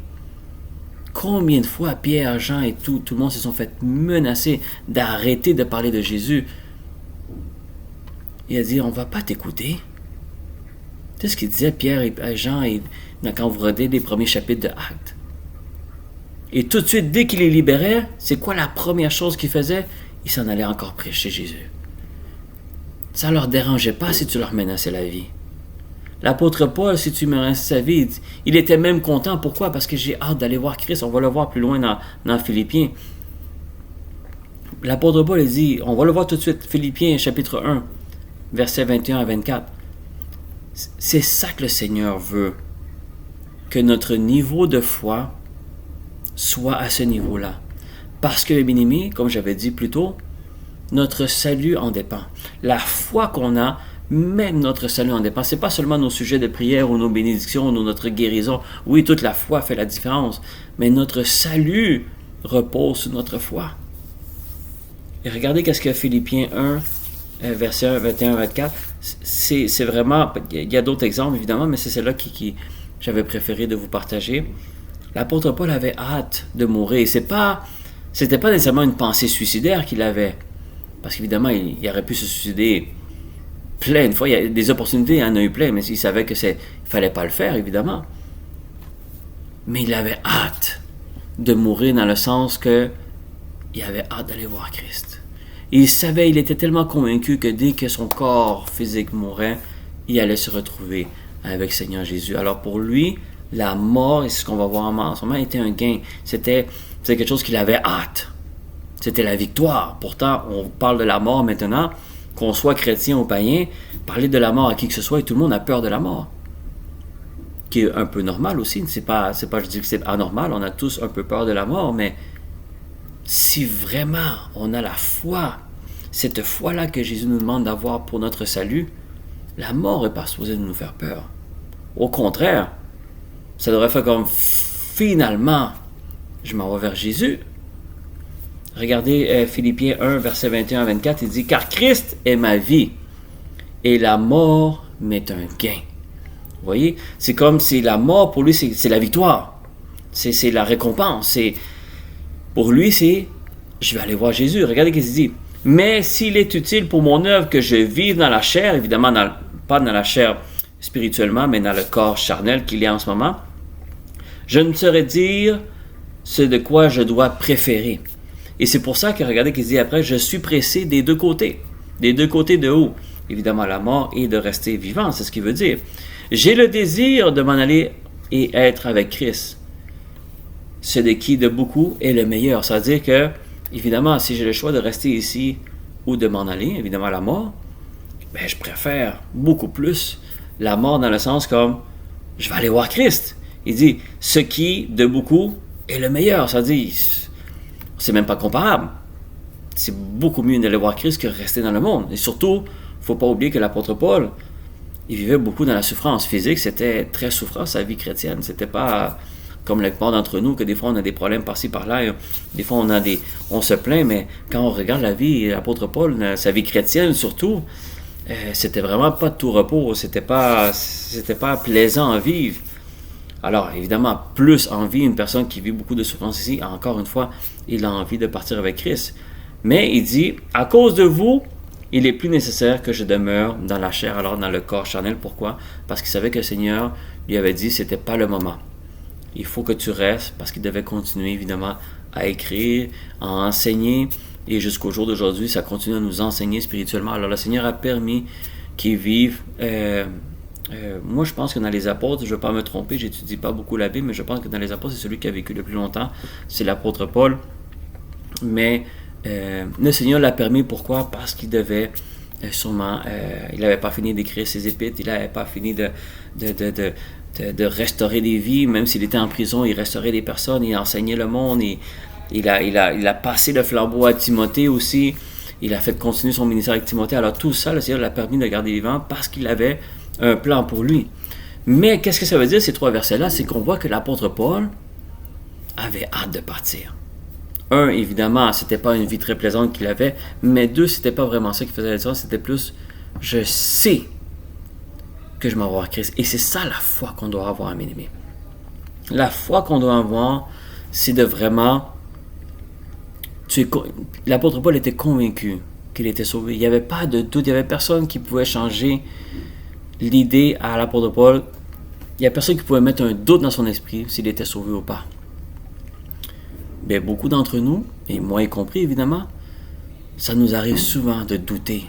combien de fois Pierre, Jean et tout le monde se sont fait menacer d'arrêter de parler de Jésus. Il a dit, on ne va pas t'écouter. C'est ce qu'il disait Pierre et Jean quand vous regardez les premiers chapitres de Actes. Et tout de suite, dès qu'il les libérait, c'est quoi la première chose qu'ils faisaient? Ils s'en allaient encore prêcher Jésus. Ça ne leur dérangeait pas si tu leur menaçais la vie. L'apôtre Paul, si tu menaces sa vie, il était même content. Pourquoi? Parce que j'ai hâte d'aller voir Christ. On va le voir plus loin dans Philippiens. L'apôtre Paul, il dit, on va le voir tout de suite, Philippiens chapitre 1, versets 21 à 24. C'est ça que le Seigneur veut, que notre niveau de foi soit à ce niveau-là. Parce que, bien-aimés, comme j'avais dit plus tôt, notre salut en dépend. La foi qu'on a, même notre salut en dépend. Ce n'est pas seulement nos sujets de prière ou nos bénédictions ou notre guérison. Oui, toute la foi fait la différence. Mais notre salut repose sur notre foi. Et regardez qu'est-ce que Philippiens 1, verset 21-24, c'est vraiment, il y a d'autres exemples évidemment, mais c'est celle-là qui j'avais préféré de vous partager. L'apôtre Paul avait hâte de mourir. C'était pas nécessairement une pensée suicidaire qu'il avait. Parce qu'évidemment, il aurait pu se suicider plein de fois. Il y a des opportunités, il en a eu plein, mais il savait que il fallait pas le faire, évidemment. Mais il avait hâte de mourir dans le sens que il avait hâte d'aller voir Christ. Et il était tellement convaincu que dès que son corps physique mourait, il allait se retrouver avec Seigneur Jésus. Alors pour lui, la mort, et c'est ce qu'on va voir en ce moment, était un gain. C'était quelque chose qu'il avait hâte. C'était la victoire. Pourtant, on parle de la mort maintenant, qu'on soit chrétien ou païen, parler de la mort à qui que ce soit, et tout le monde a peur de la mort. Qui est un peu normal aussi. C'est pas je dis que c'est anormal, on a tous un peu peur de la mort, mais si vraiment on a la foi, cette foi-là que Jésus nous demande d'avoir pour notre salut, la mort n'est pas supposée nous faire peur. Au contraire, ça devrait faire comme finalement, je m'en vais vers Jésus. Regardez Philippiens 1, versets 21 à 24, il dit « Car Christ est ma vie, et la mort m'est un gain. » Vous voyez, c'est comme si la mort, pour lui, c'est la victoire. C'est la récompense. Pour lui, c'est « Je vais aller voir Jésus. » Regardez ce qu'il dit. « Mais s'il est utile pour mon œuvre que je vive dans la chair, évidemment, pas dans la chair spirituellement, mais dans le corps charnel qu'il y a en ce moment, je ne saurais dire ce de quoi je dois préférer. » Et c'est pour ça que, regardez qu'il dit après, je suis pressé des deux côtés. Des deux côtés de où? Évidemment, la mort et de rester vivant, c'est ce qu'il veut dire. J'ai le désir de m'en aller et être avec Christ. Ce de qui, de beaucoup, est le meilleur. C'est-à-dire que, évidemment, si j'ai le choix de rester ici ou de m'en aller, évidemment, la mort, ben, je préfère beaucoup plus la mort dans le sens comme, je vais aller voir Christ. Il dit, ce qui, de beaucoup, est le meilleur. C'est-à-dire, c'est même pas comparable. C'est beaucoup mieux d'aller voir Christ que rester dans le monde. Et surtout, il ne faut pas oublier que l'apôtre Paul, il vivait beaucoup dans la souffrance physique. C'était très souffrant, sa vie chrétienne. C'était pas comme la plupart d'entre nous, que des fois on a des problèmes par-ci, par-là. Des fois on se plaint, mais quand on regarde la vie, l'apôtre Paul, sa vie chrétienne surtout, c'était vraiment pas de tout repos. C'était pas plaisant à vivre. Alors, évidemment, plus envie, une personne qui vit beaucoup de souffrance ici, encore une fois, il a envie de partir avec Christ. Mais il dit, à cause de vous, il est plus nécessaire que je demeure dans la chair, alors dans le corps charnel. Pourquoi? Parce qu'il savait que le Seigneur lui avait dit, c'était pas le moment. Il faut que tu restes, parce qu'il devait continuer, évidemment, à écrire, à enseigner. Et jusqu'au jour d'aujourd'hui, ça continue à nous enseigner spirituellement. Alors, le Seigneur a permis qu'il vive... moi, je pense que dans les apôtres, je ne vais pas me tromper, je n'étudie pas beaucoup la Bible, mais je pense que dans les apôtres, c'est celui qui a vécu le plus longtemps, c'est l'apôtre Paul. Mais le Seigneur l'a permis, pourquoi? Parce qu'il devait sûrement, il n'avait pas fini d'écrire ses épîtres, il n'avait pas fini de restaurer des vies, même s'il était en prison, il restaurait des personnes, il enseignait le monde, il a passé le flambeau à Timothée aussi, il a fait continuer son ministère avec Timothée. Alors tout ça, le Seigneur l'a permis de garder vivant parce qu'il avait un plan pour lui. Mais qu'est-ce que ça veut dire, ces trois versets-là? C'est qu'on voit que l'apôtre Paul avait hâte de partir. Un, évidemment, c'était pas une vie très plaisante qu'il avait, mais deux, c'était pas vraiment ça qui faisait la différence, c'était plus, je sais que je m'en vais voir Christ. Et c'est ça la foi qu'on doit avoir, mes amis. La foi qu'on doit avoir, c'est de vraiment... L'apôtre Paul était convaincu qu'il était sauvé. Il n'y avait pas de doute, il n'y avait personne qui pouvait changer l'idée à l'apôtre Paul. Il n'y a personne qui pouvait mettre un doute dans son esprit s'il était sauvé ou pas. Mais beaucoup d'entre nous, et moi y compris évidemment, ça nous arrive souvent de douter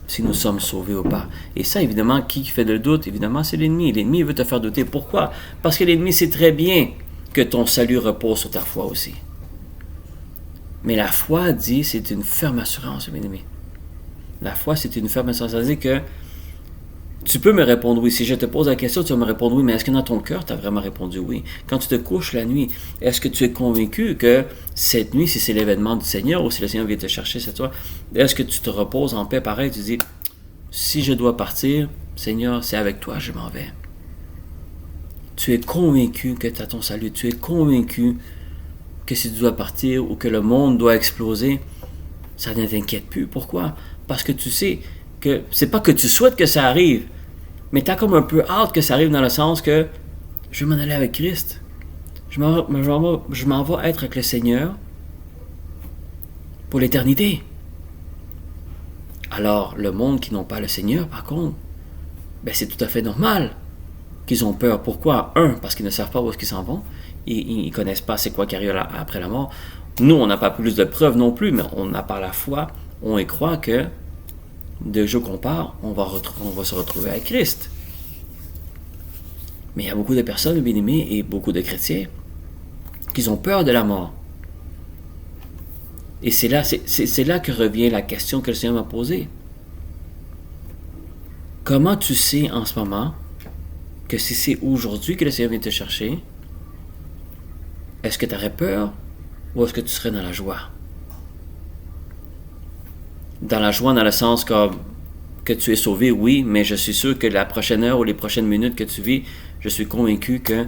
si nous sommes sauvés ou pas. Et ça, évidemment, qui fait le doute? Évidemment, c'est l'ennemi. L'ennemi veut te faire douter. Pourquoi? Parce que l'ennemi sait très bien que ton salut repose sur ta foi aussi. Mais la foi, dit, c'est une ferme assurance, mes amis. La foi, c'est une ferme assurance. Ça veut dire que tu peux me répondre oui. Si je te pose la question, tu vas me répondre oui. Mais est-ce que dans ton cœur, tu as vraiment répondu oui? Quand tu te couches la nuit, est-ce que tu es convaincu que cette nuit, si c'est l'événement du Seigneur ou si le Seigneur vient te chercher cette soir, est-ce que tu te reposes en paix pareil? Tu dis, si je dois partir, Seigneur, c'est avec toi, je m'en vais. Tu es convaincu que tu as ton salut. Tu es convaincu que si tu dois partir ou que le monde doit exploser, ça ne t'inquiète plus. Pourquoi? Parce que tu sais que c'est pas que tu souhaites que ça arrive, mais tu as comme un peu hâte que ça arrive dans le sens que je vais m'en aller avec Christ. Je m'en vais être avec le Seigneur pour l'éternité. Alors, le monde qui n'ont pas le Seigneur, par contre, ben c'est tout à fait normal qu'ils ont peur. Pourquoi? Un, parce qu'ils ne savent pas où est-ce qu'ils s'en vont. Ils ne connaissent pas c'est quoi qui arrive après la mort. Nous, on n'a pas plus de preuves non plus, mais on a par la foi, on y croit que de jour qu'on part, on va se retrouver avec Christ. Mais il y a beaucoup de personnes, bien aimées, et beaucoup de chrétiens, qui ont peur de la mort. Et c'est là que revient la question que le Seigneur m'a posée. Comment tu sais en ce moment que si c'est aujourd'hui que le Seigneur vient te chercher, est-ce que tu aurais peur ou est-ce que tu serais dans la joie? dans la joie, dans le sens que tu es sauvé, oui, mais je suis sûr que la prochaine heure ou les prochaines minutes que tu vis, je suis convaincu que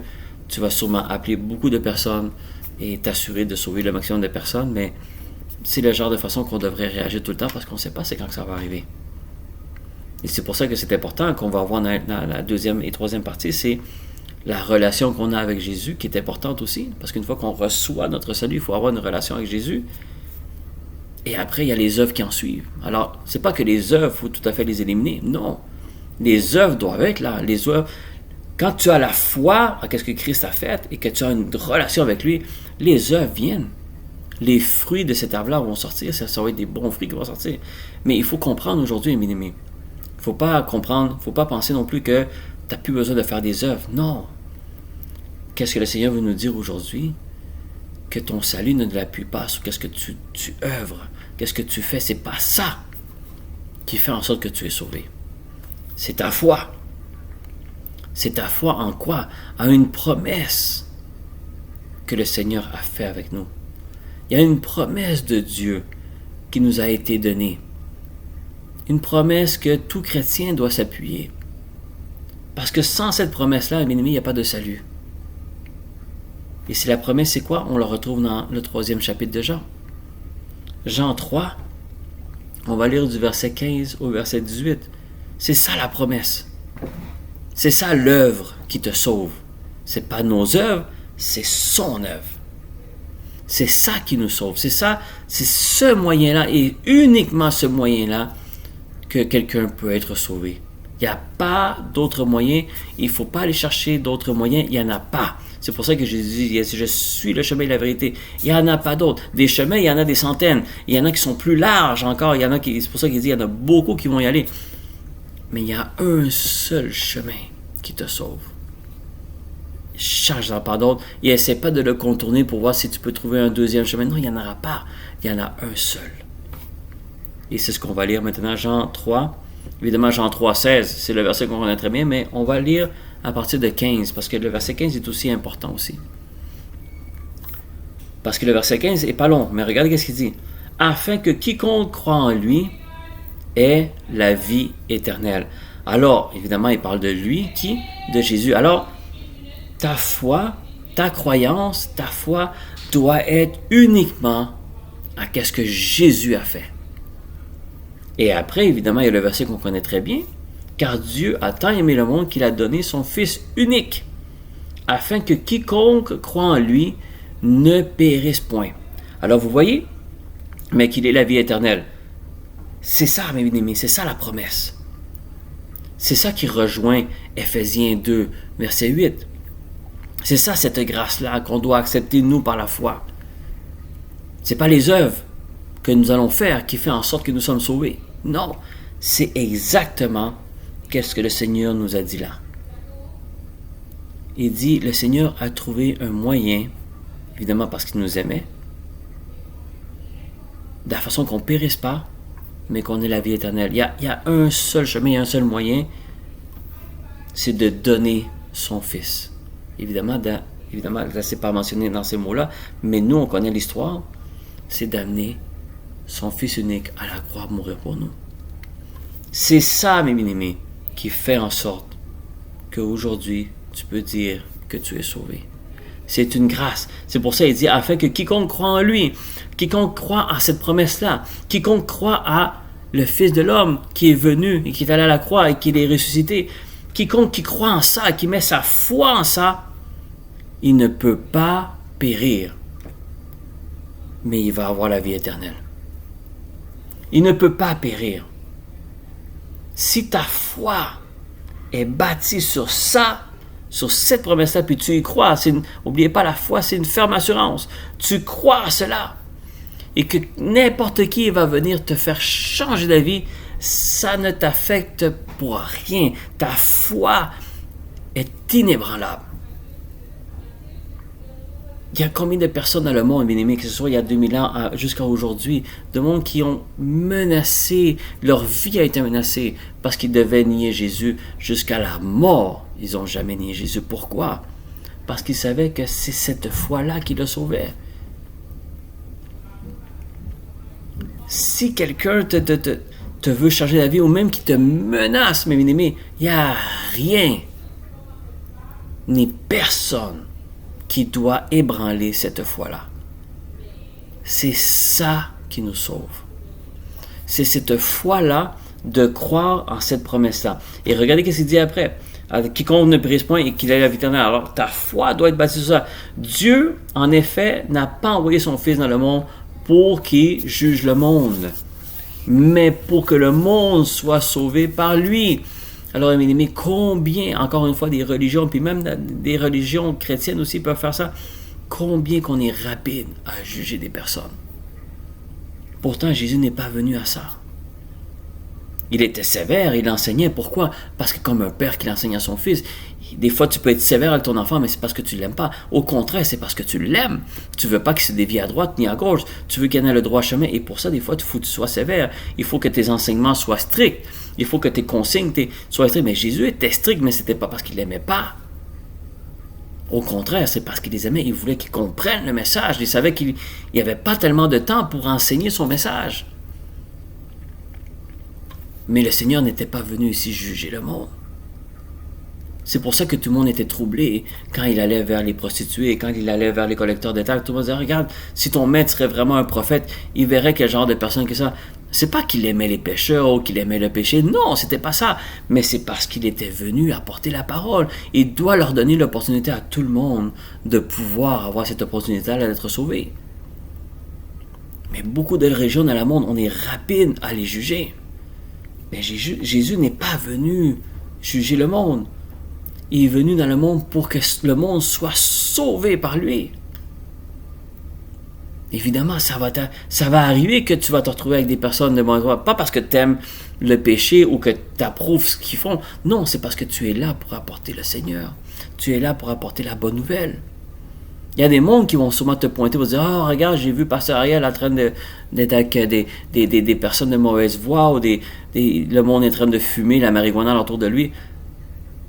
tu vas sûrement appeler beaucoup de personnes et t'assurer de sauver le maximum de personnes, mais c'est le genre de façon qu'on devrait réagir tout le temps parce qu'on ne sait pas c'est quand que ça va arriver. Et c'est pour ça que c'est important qu'on va voir dans la deuxième et troisième partie, c'est la relation qu'on a avec Jésus qui est importante aussi, parce qu'une fois qu'on reçoit notre salut, il faut avoir une relation avec Jésus. Et après, il y a les œuvres qui en suivent. Alors, c'est pas que les œuvres, il faut tout à fait les éliminer. Non. Les œuvres doivent être là. Les œuvres, quand tu as la foi à ce que Christ a fait et que tu as une relation avec lui, les œuvres viennent. Les fruits de cet arbre-là vont sortir. Ça va être des bons fruits qui vont sortir. Mais il faut comprendre aujourd'hui, bien aimé. Il ne faut pas comprendre, il ne faut pas penser non plus que tu n'as plus besoin de faire des œuvres. Non. Qu'est-ce que le Seigneur veut nous dire aujourd'hui? Que ton salut ne l'appuie pas sur qu'est-ce que tu œuvres, qu'est-ce que tu fais. C'est pas ça qui fait en sorte que tu es sauvé. C'est ta foi. C'est ta foi en quoi? En une promesse que le Seigneur a fait avec nous. Il y a une promesse de Dieu qui nous a été donnée. Une promesse que tout chrétien doit s'appuyer. Parce que sans cette promesse-là, bien aimé, il n'y a pas de salut. Et c'est la promesse, c'est quoi? On la retrouve dans le 3e chapitre de Jean. Jean 3, on va lire du verset 15 au verset 18. C'est ça la promesse. C'est ça l'œuvre qui te sauve. C'est pas nos œuvres, c'est son œuvre. C'est ça qui nous sauve. C'est ça, c'est ce moyen-là et uniquement ce moyen-là que quelqu'un peut être sauvé. Il n'y a pas d'autres moyens. Il ne faut pas aller chercher d'autres moyens. Il n'y en a pas. C'est pour ça que Jésus dit, je suis le chemin et la vérité. Il n'y en a pas d'autres. Des chemins, il y en a des centaines. Il y en a qui sont plus larges encore. Il y en a qui, c'est pour ça qu'il dit, il y en a beaucoup qui vont y aller. Mais il y a un seul chemin qui te sauve. Cherche-en pas d'autres. Et essaie pas de le contourner pour voir si tu peux trouver un deuxième chemin. Non, il n'y en aura pas. Il y en a un seul. Et c'est ce qu'on va lire maintenant, Jean 3. Évidemment, Jean 3, 16, c'est le verset qu'on connaît très bien, mais on va lire à partir de 15, parce que le verset 15 est aussi important aussi. Parce que le verset 15 n'est pas long, mais regardez ce qu'il dit. « Afin que quiconque croit en lui ait la vie éternelle. » Alors, évidemment, il parle de lui, qui? De Jésus. Alors, ta foi, ta croyance, ta foi doit être uniquement à ce que Jésus a fait. Et après, évidemment, il y a le verset qu'on connaît très bien. « Car Dieu a tant aimé le monde qu'il a donné son Fils unique, afin que quiconque croit en lui ne périsse point. » Alors vous voyez, mais qu'il ait la vie éternelle. C'est ça, mes bien-aimés, c'est ça la promesse. C'est ça qui rejoint Éphésiens 2, verset 8. C'est ça, cette grâce-là qu'on doit accepter, nous, par la foi. Ce n'est pas les œuvres que nous allons faire qui fait en sorte que nous sommes sauvés. Non, c'est exactement qu'est-ce que le Seigneur nous a dit là. Il dit, le Seigneur a trouvé un moyen, évidemment parce qu'il nous aimait, de la façon qu'on ne périsse pas, mais qu'on ait la vie éternelle. Il y a un seul chemin, il y a un seul moyen, c'est de donner son Fils. Évidemment, là, c'est pas mentionné dans ces mots-là, mais nous, on connaît l'histoire, c'est d'amener son Fils unique à la croix mourir pour nous. C'est ça, mes bien-aimés, qui fait en sorte qu'aujourd'hui, tu peux dire que tu es sauvé. C'est une grâce. C'est pour ça qu'il dit, afin que quiconque croit en lui, quiconque croit à cette promesse-là, quiconque croit à le Fils de l'homme qui est venu et qui est allé à la croix et qui est ressuscité, quiconque qui croit en ça, qui met sa foi en ça, il ne peut pas périr, mais il va avoir la vie éternelle. Il ne peut pas périr. Si ta foi est bâtie sur ça, sur cette promesse-là, puis tu y crois, n'oubliez pas, la foi, c'est une ferme assurance. Tu crois à cela. Et que n'importe qui va venir te faire changer d'avis, ça ne t'affecte pour rien. Ta foi est inébranlable. Il y a combien de personnes dans le monde, bien aimé, que ce soit il y a 2000 ans jusqu'à aujourd'hui, de monde qui ont menacé, leur vie a été menacée parce qu'ils devaient nier Jésus jusqu'à la mort. Ils n'ont jamais nié Jésus. Pourquoi? Parce qu'ils savaient que c'est cette foi-là qui le sauvait. Si quelqu'un te veut changer la vie ou même qui te menace, mes bien-aimés, il n'y a rien ni personne qui doit ébranler cette foi-là. C'est ça qui nous sauve. C'est cette foi-là de croire en cette promesse-là. Et regardez ce qu'il dit après. Quiconque ne brise point et qu'il ait la vie éternelle. Alors, ta foi doit être bâtie sur ça. Dieu, en effet, n'a pas envoyé son Fils dans le monde pour qu'il juge le monde, mais pour que le monde soit sauvé par lui. Alors, mes amis, combien, encore une fois, des religions, puis même des religions chrétiennes aussi peuvent faire ça, combien qu'on est rapide à juger des personnes. Pourtant, Jésus n'est pas venu à ça. Il était sévère, il enseignait. Pourquoi? Parce que comme un père qui enseigne à son fils, des fois tu peux être sévère avec ton enfant, mais c'est parce que tu ne l'aimes pas. Au contraire, c'est parce que tu l'aimes. Tu ne veux pas qu'il se dévie à droite ni à gauche. Tu veux qu'il ait le droit chemin. Et pour ça, des fois, il faut que tu sois sévère. Il faut que tes enseignements soient stricts. Il faut que tes consignes soient strictes. Mais Jésus était strict, mais ce n'était pas parce qu'il ne l'aimait pas. Au contraire, c'est parce qu'il les aimait. Il voulait qu'ils comprennent le message. Il savait qu'il n'y avait pas tellement de temps pour enseigner son message. Mais le Seigneur n'était pas venu ici juger le monde. C'est pour ça que tout le monde était troublé quand il allait vers les prostituées, quand il allait vers les collecteurs de taxes. Tout le monde disait, regarde, si ton maître serait vraiment un prophète, il verrait quel genre de personne que ça. C'est pas qu'il aimait les pécheurs ou qu'il aimait le péché. Non, c'était pas ça. Mais c'est parce qu'il était venu apporter la parole. Il doit leur donner l'opportunité à tout le monde de pouvoir avoir cette opportunité-là d'être sauvé. Mais beaucoup de régions dans le monde, on est rapide à les juger. Mais Jésus n'est pas venu juger le monde. Il est venu dans le monde pour que le monde soit sauvé par lui. Évidemment, ça va arriver que tu vas te retrouver avec des personnes de bon droit. Pas parce que tu aimes le péché ou que tu approuves ce qu'ils font. Non, c'est parce que tu es là pour apporter le Seigneur. Tu es là pour apporter la bonne nouvelle. Il y a des mondes qui vont sûrement te pointer, vont dire « Ah, oh, regarde, j'ai vu Pasteur Ariel en train d'être avec des personnes de mauvaise voix ou le monde est en train de fumer la marijuana autour de lui. »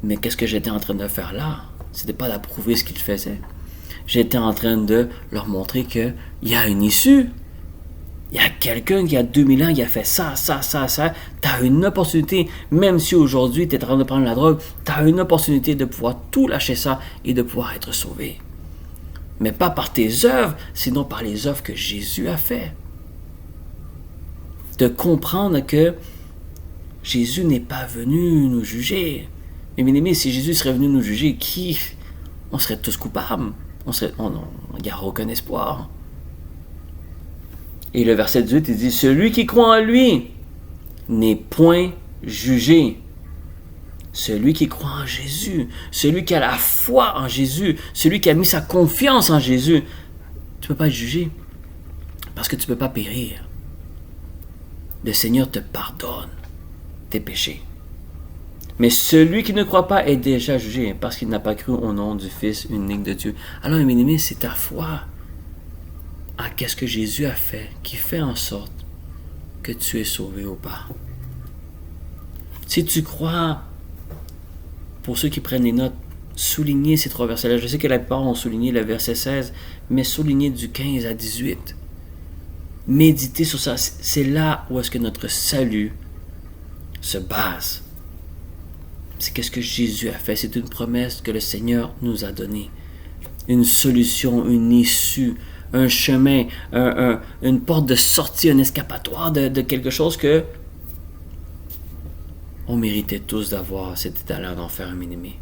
Mais qu'est-ce que j'étais en train de faire là? C'était pas d'approuver ce qu'il faisait. J'étais en train de leur montrer qu'il y a une issue. Il y a quelqu'un qui, il y a 2000 ans, qui a fait ça. Tu as une opportunité, même si aujourd'hui tu es en train de prendre la drogue, tu as une opportunité de pouvoir tout lâcher ça et de pouvoir être sauvé. Mais pas par tes œuvres, sinon par les œuvres que Jésus a fait. De comprendre que Jésus n'est pas venu nous juger. Mais bien aimé, si Jésus serait venu nous juger, on serait tous coupables. Il n'y a aucun espoir. Et le verset 18, il dit, « Celui qui croit en lui n'est point jugé. » Celui qui croit en Jésus, celui qui a la foi en Jésus, celui qui a mis sa confiance en Jésus, tu ne peux pas être jugé parce que tu ne peux pas périr. Le Seigneur te pardonne tes péchés. Mais celui qui ne croit pas est déjà jugé parce qu'il n'a pas cru au nom du Fils unique de Dieu. Alors, mes amis, c'est ta foi à qu'est-ce que Jésus a fait qui fait en sorte que tu es sauvé ou pas. Si tu crois, pour ceux qui prennent les notes, souligner ces 3 versets-là. Je sais que la plupart ont souligné le verset 16, mais souligner du 15 à 18. Méditer sur ça. C'est là où est-ce que notre salut se base. C'est qu'est-ce que Jésus a fait. C'est une promesse que le Seigneur nous a donnée. Une solution, une issue, un chemin, une porte de sortie, un escapatoire de quelque chose que on méritait tous d'avoir cet état-là d'en faire un bien-aimé.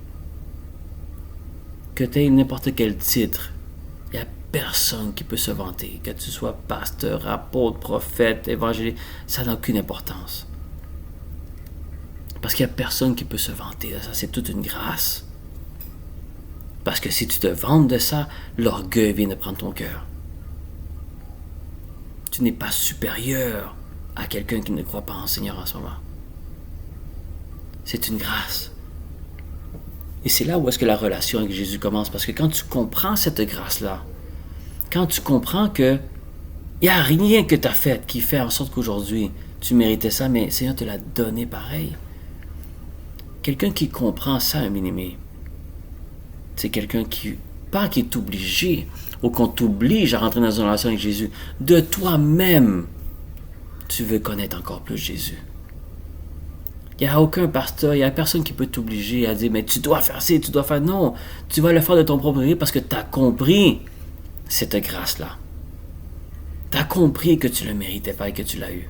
Que tu aies n'importe quel titre, il n'y a personne qui peut se vanter. Que tu sois pasteur, apôtre, prophète, évangéliste, ça n'a aucune importance. Parce qu'il n'y a personne qui peut se vanter de ça. C'est toute une grâce. Parce que si tu te vantes de ça, l'orgueil vient de prendre ton cœur. Tu n'es pas supérieur à quelqu'un qui ne croit pas en Seigneur en ce moment. C'est une grâce. Et c'est là où est-ce que la relation avec Jésus commence. Parce que quand tu comprends cette grâce-là, quand tu comprends que il n'y a rien que tu as fait qui fait en sorte qu'aujourd'hui, tu méritais ça, mais le Seigneur te l'a donné pareil. Quelqu'un qui comprend ça, un bien-aimé, c'est quelqu'un qui est obligé, ou qu'on t'oblige à rentrer dans une relation avec Jésus, de toi-même, tu veux connaître encore plus Jésus. Il n'y a aucun pasteur, il n'y a personne qui peut t'obliger à dire, mais tu dois faire ci, tu dois faire... Non, tu vas le faire de ton propre gré parce que tu as compris cette grâce-là. Tu as compris que tu ne le méritais pas et que tu l'as eu.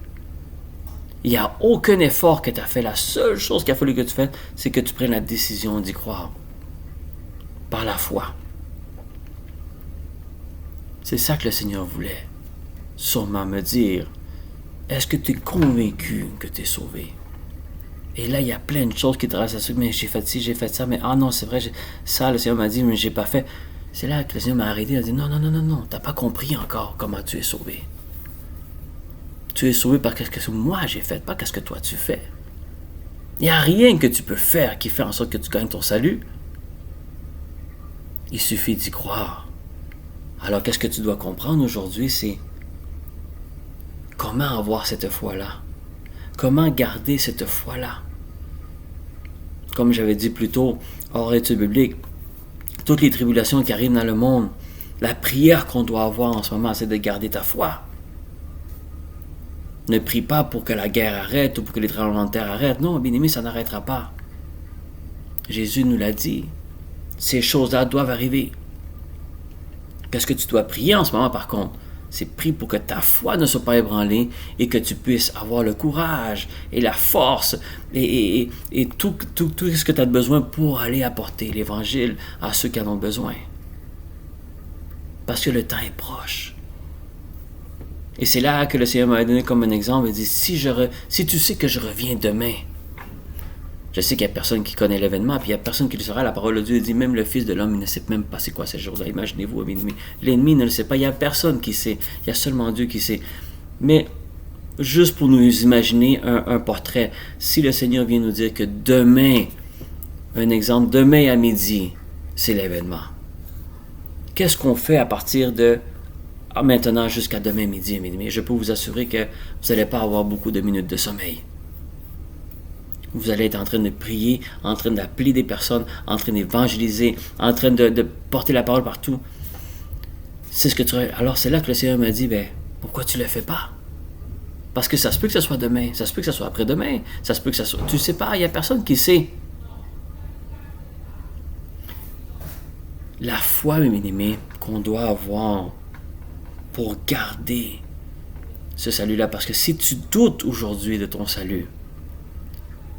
Il n'y a aucun effort que tu as fait. La seule chose qu'il a fallu que tu fasses, c'est que tu prennes la décision d'y croire. Par la foi. C'est ça que le Seigneur voulait sûrement me dire. Est-ce que tu es convaincu que tu es sauvé? Et là, il y a plein de choses qui te restent à suivre. Mais j'ai fait ci, j'ai fait ça. Mais non, c'est vrai, ça, le Seigneur m'a dit, mais j'ai pas fait. C'est là que le Seigneur m'a arrêté. Il a dit, non, tu n'as pas compris encore comment tu es sauvé. Tu es sauvé par ce que moi j'ai fait, pas ce que toi tu fais. Il n'y a rien que tu peux faire qui fait en sorte que tu gagnes ton salut. Il suffit d'y croire. Alors, qu'est-ce que tu dois comprendre aujourd'hui, c'est comment avoir cette foi-là. Comment garder cette foi-là. Comme j'avais dit plus tôt, hors étude biblique, toutes les tribulations qui arrivent dans le monde, la prière qu'on doit avoir en ce moment, c'est de garder ta foi. Ne prie pas pour que la guerre arrête ou pour que les tremblements de terre arrêtent. Non, bien-aimé, ça n'arrêtera pas. Jésus nous l'a dit. Ces choses-là doivent arriver. Qu'est-ce que tu dois prier en ce moment, par contre? C'est prier pour que ta foi ne soit pas ébranlée et que tu puisses avoir le courage et la force et tout ce que tu as besoin pour aller apporter l'Évangile à ceux qui en ont besoin. Parce que le temps est proche. Et c'est là que le Seigneur m'a donné comme un exemple. Il dit, si tu sais que je reviens demain, je sais qu'il n'y a personne qui connaît l'événement, puis il n'y a personne qui le saura. La parole de Dieu dit, même le Fils de l'homme, il ne sait même pas c'est quoi ce jour-là. Imaginez-vous, l'ennemi. L'ennemi ne le sait pas. Il n'y a personne qui sait. Il y a seulement Dieu qui sait. Mais, juste pour nous imaginer un portrait, si le Seigneur vient nous dire que demain, un exemple, demain à midi, c'est l'événement. Qu'est-ce qu'on fait à partir de maintenant jusqu'à demain midi et minuit? Je peux vous assurer que vous n'allez pas avoir beaucoup de minutes de sommeil. Vous allez être en train de prier, en train d'appeler des personnes, en train d'évangéliser, en train de porter la parole partout. C'est ce que tu... Alors c'est là que le Seigneur m'a dit, pourquoi tu ne le fais pas? Parce que ça se peut que ce soit demain, ça se peut que ce soit après-demain, ça se peut que ça soit... Tu ne sais pas, il n'y a personne qui sait. La foi, mes bien-aimés, qu'on doit avoir pour garder ce salut-là. Parce que si tu doutes aujourd'hui de ton salut,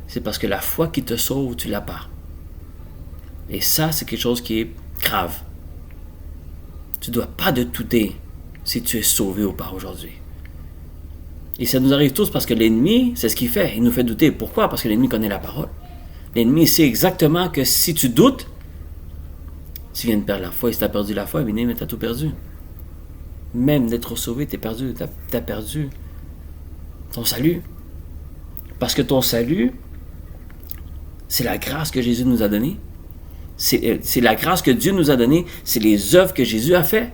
c'est parce que la foi qui te sauve, tu ne l'as pas. Et ça, c'est quelque chose qui est grave. Tu ne dois pas de douter si tu es sauvé ou pas aujourd'hui. Et ça nous arrive tous parce que l'ennemi, c'est ce qu'il fait. Il nous fait douter. Pourquoi? Parce que l'ennemi connaît la parole. L'ennemi sait exactement que si tu doutes, tu viens de perdre la foi. Et si tu as perdu la foi, mais tu as tout perdu. Même d'être sauvé, tu es perdu. Tu as perdu ton salut. Parce que ton salut, c'est la grâce que Jésus nous a donnée. C'est la grâce que Dieu nous a donnée. C'est les œuvres que Jésus a fait.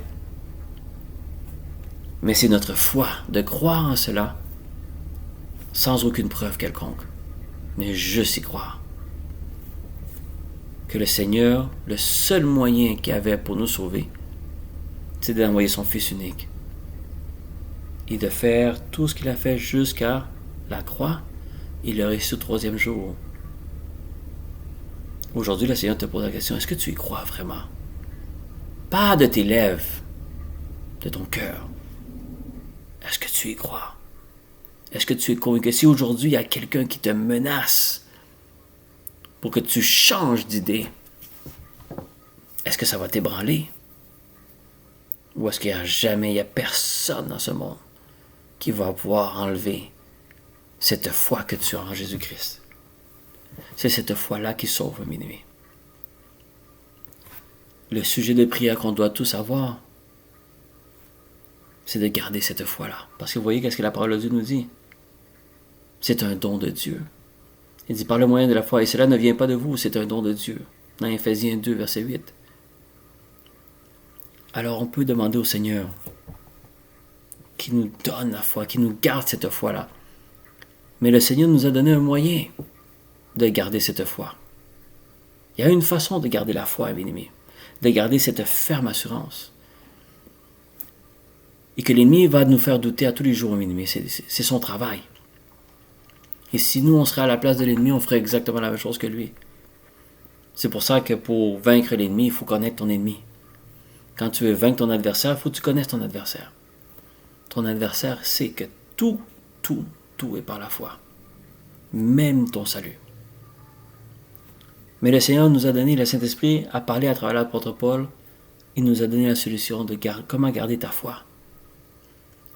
Mais c'est notre foi de croire en cela sans aucune preuve quelconque. Mais juste y croire. Que le Seigneur, le seul moyen qu'il avait pour nous sauver, c'est d'envoyer son Fils unique. Et de faire tout ce qu'il a fait jusqu'à la croix. Il le ressuscite au troisième jour. Aujourd'hui, le Seigneur te pose la question, est-ce que tu y crois vraiment? Pas de tes lèvres, de ton cœur. Est-ce que tu y crois? Est-ce que tu es convaincu que si aujourd'hui il y a quelqu'un qui te menace pour que tu changes d'idée, est-ce que ça va t'ébranler? Ou est-ce qu'il n'y a personne dans ce monde qui va pouvoir enlever cette foi que tu as en Jésus-Christ? C'est cette foi-là qui sauve, mes amis. Le sujet de prière qu'on doit tous avoir, c'est de garder cette foi-là. Parce que vous voyez qu'est-ce que la parole de Dieu nous dit? C'est un don de Dieu. Il dit par le moyen de la foi, et cela ne vient pas de vous, c'est un don de Dieu. Dans Éphésiens 2, verset 8. Alors on peut demander au Seigneur qui nous donne la foi, qui nous garde cette foi-là. Mais le Seigneur nous a donné un moyen de garder cette foi. Il y a une façon de garder la foi, bien-aimé, de garder cette ferme assurance. Et que l'ennemi va nous faire douter à tous les jours, bien-aimés. C'est son travail. Et si nous, on serait à la place de l'ennemi, on ferait exactement la même chose que lui. C'est pour ça que pour vaincre l'ennemi, il faut connaître ton ennemi. Quand tu veux vaincre ton adversaire, il faut que tu connaisses ton adversaire. Ton adversaire sait que tout est par la foi. Même ton salut. Mais le Seigneur nous a donné, le Saint-Esprit a parlé à travers l'apôtre Paul. Il nous a donné la solution de comment garder ta foi.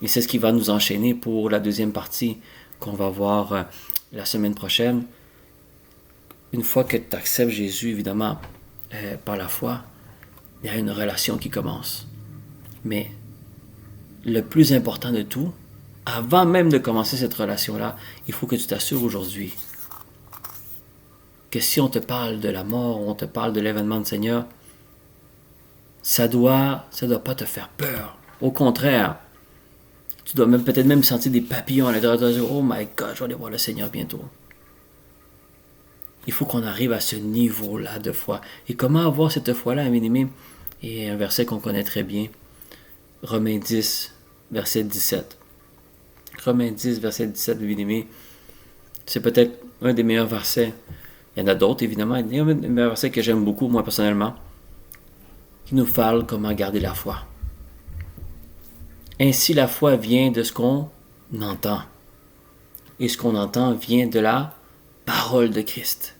Et c'est ce qui va nous enchaîner pour la deuxième partie qu'on va voir la semaine prochaine. Une fois que tu acceptes Jésus, évidemment, par la foi, il y a une relation qui commence. Mais le plus important de tout, avant même de commencer cette relation-là, il faut que tu t'assures aujourd'hui que si on te parle de la mort, on te parle de l'événement du Seigneur, ça doit pas te faire peur. Au contraire, tu dois peut-être même sentir des papillons à l'intérieur de toi. Oh my God, je vais aller voir le Seigneur bientôt. Il faut qu'on arrive à ce niveau-là de foi. Et comment avoir cette foi-là, mes amis? Et un verset qu'on connaît très bien, Romains 10, verset 17. Romains 10, verset 17, mes amis, c'est peut-être un des meilleurs versets. Il y en a d'autres, évidemment. Il y a un des meilleurs versets que j'aime beaucoup, moi, personnellement, qui nous parle comment garder la foi. Ainsi, la foi vient de ce qu'on entend. Et ce qu'on entend vient de la parole de Christ.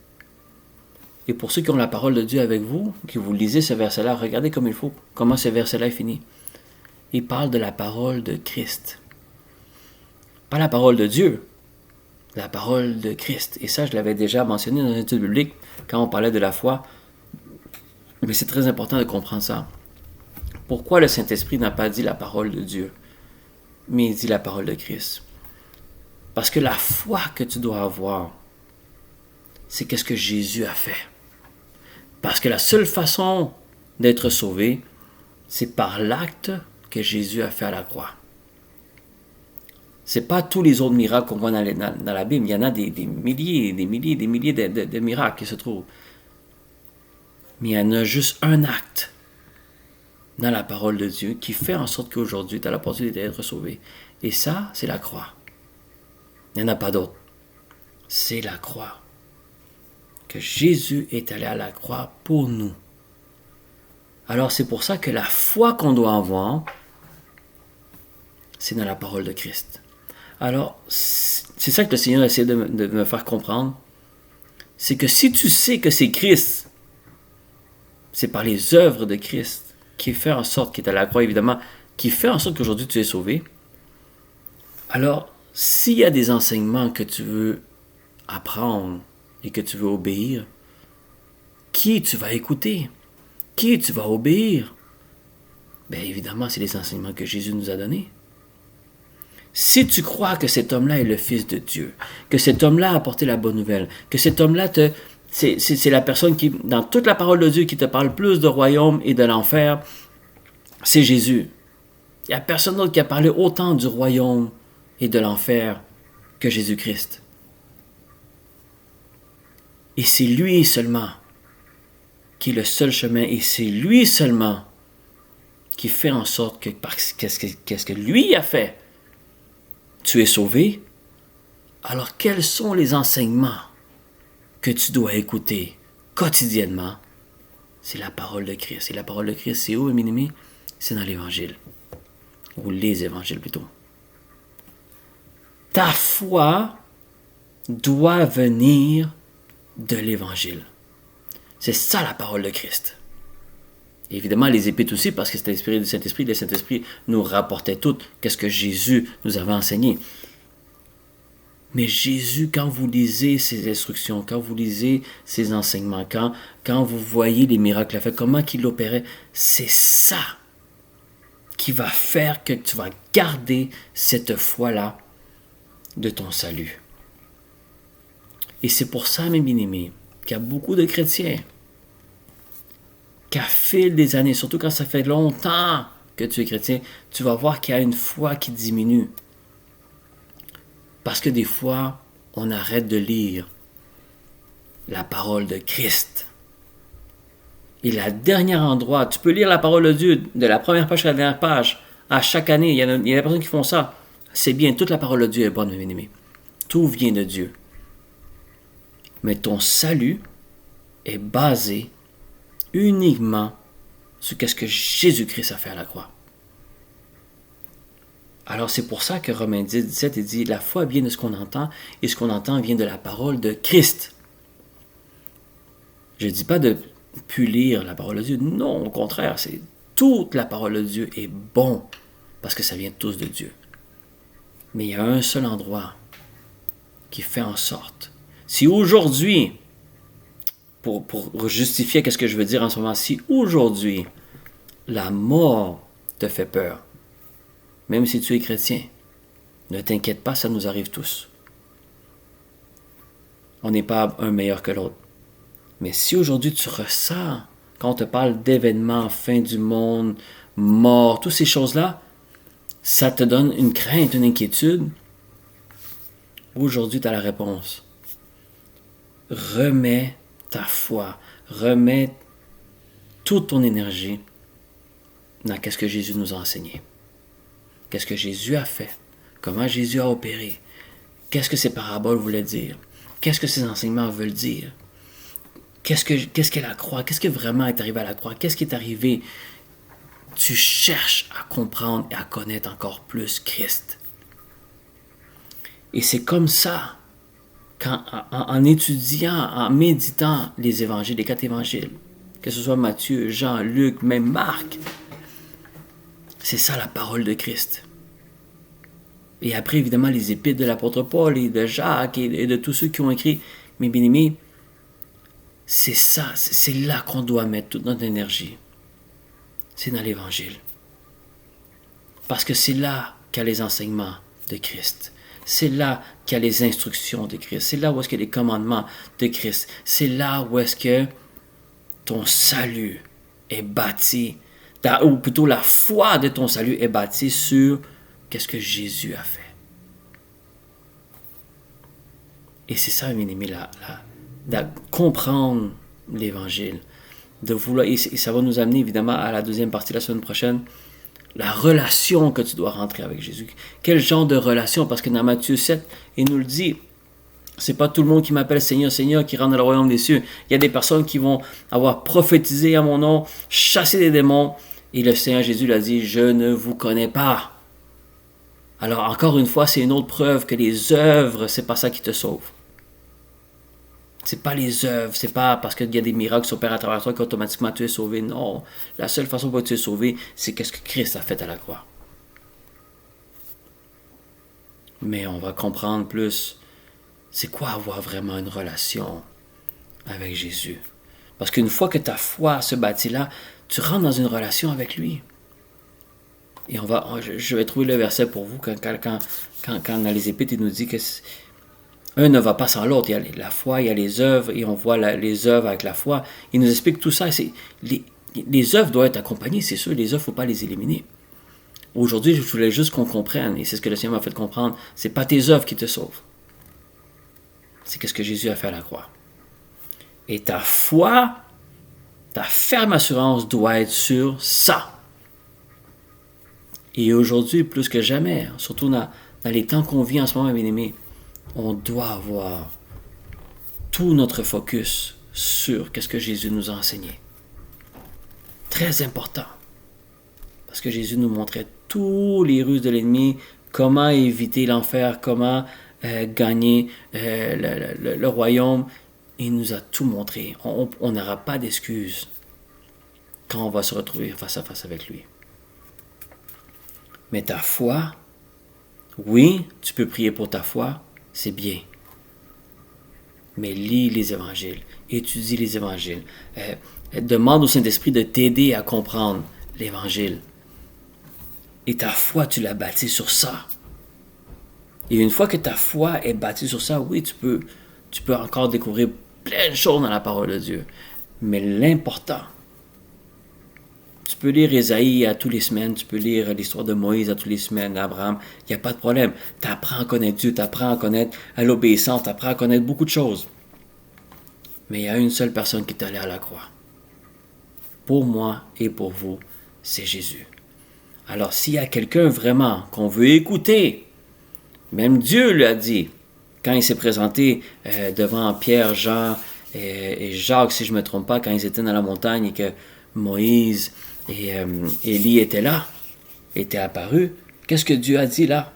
Et pour ceux qui ont la parole de Dieu avec vous, qui vous lisez ce verset-là, regardez comme il faut, comment ce verset-là est fini. Il parle de la parole de Christ. Pas la parole de Dieu, la parole de Christ. Et ça, je l'avais déjà mentionné dans une étude biblique quand on parlait de la foi. Mais c'est très important de comprendre ça. Pourquoi le Saint-Esprit n'a pas dit la parole de Dieu, mais il dit la parole de Christ? Parce que la foi que tu dois avoir, c'est qu'est-ce que Jésus a fait. Parce que la seule façon d'être sauvé, c'est par l'acte que Jésus a fait à la croix. Ce n'est pas tous les autres miracles qu'on voit dans la Bible. Il y en a des milliers de miracles qui se trouvent. Mais il y en a juste un acte dans la parole de Dieu qui fait en sorte qu'aujourd'hui, tu as l'opportunité d'être sauvé. Et ça, c'est la croix. Il n'y en a pas d'autre. C'est la croix. Que Jésus est allé à la croix pour nous. Alors c'est pour ça que la foi qu'on doit avoir, c'est dans la parole de Christ. Alors, c'est ça que le Seigneur essaie de me faire comprendre. C'est que si tu sais que c'est Christ, c'est par les œuvres de Christ qui fait en sorte qu'il est à la croix, évidemment, qui fait en sorte qu'aujourd'hui tu es sauvé. Alors, s'il y a des enseignements que tu veux apprendre et que tu veux obéir, qui tu vas écouter? Qui tu vas obéir? Bien évidemment, c'est les enseignements que Jésus nous a donnés. Si tu crois que cet homme-là est le Fils de Dieu, que cet homme-là a apporté la bonne nouvelle, que cet homme-là c'est la personne qui, dans toute la parole de Dieu, qui te parle plus de royaume et de l'enfer, c'est Jésus. Il n'y a personne d'autre qui a parlé autant du royaume et de l'enfer que Jésus-Christ. Et c'est lui seulement qui est le seul chemin, et c'est lui seulement qui fait en sorte que, parce qu'est-ce que lui a fait, tu es sauvé. Alors quels sont les enseignements que tu dois écouter quotidiennement? C'est la parole de Christ. Et la parole de Christ, c'est où, mes amis? C'est dans l'Évangile. Ou les évangiles plutôt. Ta foi doit venir de l'Évangile. C'est ça la parole de Christ. Et évidemment, les épîtres aussi, parce que c'était inspiré du Saint-Esprit. Le Saint-Esprit nous rapportait tout, qu'est-ce que Jésus nous avait enseigné. Mais Jésus, quand vous lisez ses instructions, quand vous lisez ses enseignements, quand vous voyez les miracles qu'il a fait, comment il opérait, c'est ça qui va faire que tu vas garder cette foi-là de ton salut. Et c'est pour ça, mes bien-aimés, qu'il y a beaucoup de chrétiens qu'à fil des années, surtout quand ça fait longtemps que tu es chrétien, tu vas voir qu'il y a une foi qui diminue. Parce que des fois, on arrête de lire la parole de Christ. Et le dernier endroit, tu peux lire la parole de Dieu de la première page à la dernière page À chaque année, il y a des personnes qui font ça. C'est bien, toute la parole de Dieu est bonne, mes bien-aimés. Tout vient de Dieu. Mais ton salut est basé uniquement sur ce que Jésus-Christ a fait à la croix. Alors c'est pour ça que Romains 10, 17, il dit, la foi vient de ce qu'on entend, et ce qu'on entend vient de la parole de Christ. Je ne dis pas de plus lire la parole de Dieu. Non, au contraire, c'est toute la parole de Dieu est bon, parce que ça vient tous de Dieu. Mais il y a un seul endroit qui fait en sorte, si aujourd'hui, pour justifier ce que je veux dire en ce moment, si aujourd'hui, la mort te fait peur, même si tu es chrétien, ne t'inquiète pas, ça nous arrive tous. On n'est pas un meilleur que l'autre. Mais si aujourd'hui tu ressens, quand on te parle d'événements, fin du monde, mort, toutes ces choses-là, ça te donne une crainte, une inquiétude, aujourd'hui tu as la réponse. Remets ta foi, remets toute ton énergie dans ce que Jésus nous a enseigné. Qu'est-ce que Jésus a fait? Comment Jésus a opéré? Qu'est-ce que ces paraboles voulaient dire? Qu'est-ce que ces enseignements veulent dire? Qu'est-ce qu'est la croix? Qu'est-ce qui vraiment est arrivé à la croix? Qu'est-ce qui est arrivé? Tu cherches à comprendre et à connaître encore plus Christ. Et c'est comme ça, en étudiant, en méditant les évangiles, les 4 évangiles, que ce soit Matthieu, Jean, Luc, même Marc, c'est ça la parole de Christ. Et après, évidemment, les épîtres de l'apôtre Paul et de Jacques et de tous ceux qui ont écrit. Mes bien-aimés, c'est ça, c'est là qu'on doit mettre toute notre énergie. C'est dans l'Évangile. Parce que c'est là qu'il y a les enseignements de Christ. C'est là qu'il y a les instructions de Christ. C'est là où est-ce qu'il y a les commandements de Christ. C'est là où est-ce que ton salut est bâti, ou plutôt la foi de ton salut est bâtie sur qu'est-ce que Jésus a fait. Et c'est ça, mes amis, de comprendre l'Évangile, de vouloir, et ça va nous amener évidemment à la deuxième partie la semaine prochaine, la relation que tu dois rentrer avec Jésus. Quel genre de relation? Parce que dans Matthieu 7, il nous le dit, c'est pas tout le monde qui m'appelle Seigneur, Seigneur qui rentre dans le royaume des cieux. Il y a des personnes qui vont avoir prophétisé à mon nom, chassé des démons, et le Seigneur Jésus l'a dit, je ne vous connais pas. Alors encore une fois, c'est une autre preuve que les œuvres, c'est pas ça qui te sauve. C'est pas les œuvres, c'est pas parce qu'il y a des miracles qui s'opèrent à travers toi qu'automatiquement tu es sauvé. Non, la seule façon pour que tu es sauvé, c'est qu'est-ce que Christ a fait à la croix. Mais on va comprendre plus, c'est quoi avoir vraiment une relation avec Jésus. Parce qu'une fois que ta foi se bâtit là, tu rentres dans une relation avec lui. Et je vais trouver le verset pour vous, quand dans les Épîtres, il nous dit que un ne va pas sans l'autre. Il y a la foi, il y a les œuvres, et on voit les œuvres avec la foi. Il nous explique tout ça. Les œuvres doivent être accompagnées, c'est sûr. Les œuvres, il ne faut pas les éliminer. Aujourd'hui, je voulais juste qu'on comprenne, et c'est ce que le Seigneur m'a fait comprendre, c'est pas tes œuvres qui te sauvent. C'est ce que Jésus a fait à la croix. Et ta foi, ta ferme assurance doit être sur ça. Et aujourd'hui, plus que jamais, surtout dans les temps qu'on vit en ce moment, bien aimés, on doit avoir tout notre focus sur ce que Jésus nous a enseigné. Très important. Parce que Jésus nous montrait tous les ruses de l'ennemi, comment éviter l'enfer, comment gagner le royaume. Il nous a tout montré. On n'aura pas d'excuses quand on va se retrouver face à face avec lui. Mais ta foi, oui, tu peux prier pour ta foi, c'est bien. Mais lis les évangiles, étudie les évangiles, demande au Saint-Esprit de t'aider à comprendre l'évangile. Et ta foi, tu l'as bâtie sur ça. Et une fois que ta foi est bâtie sur ça, oui, tu peux encore découvrir plein de choses dans la parole de Dieu. Mais l'important, tu peux lire Ésaïe à toutes les semaines, tu peux lire l'histoire de Moïse à toutes les semaines, d'Abraham, il n'y a pas de problème. Tu apprends à connaître Dieu, tu apprends à connaître l'obéissance, tu apprends à connaître beaucoup de choses. Mais il y a une seule personne qui est allée à la croix. Pour moi et pour vous, c'est Jésus. Alors s'il y a quelqu'un vraiment qu'on veut écouter, même Dieu lui a dit, quand il s'est présenté devant Pierre, Jean et Jacques, si je ne me trompe pas, quand ils étaient dans la montagne et que Moïse et Élie étaient là, étaient apparus, qu'est-ce que Dieu a dit là?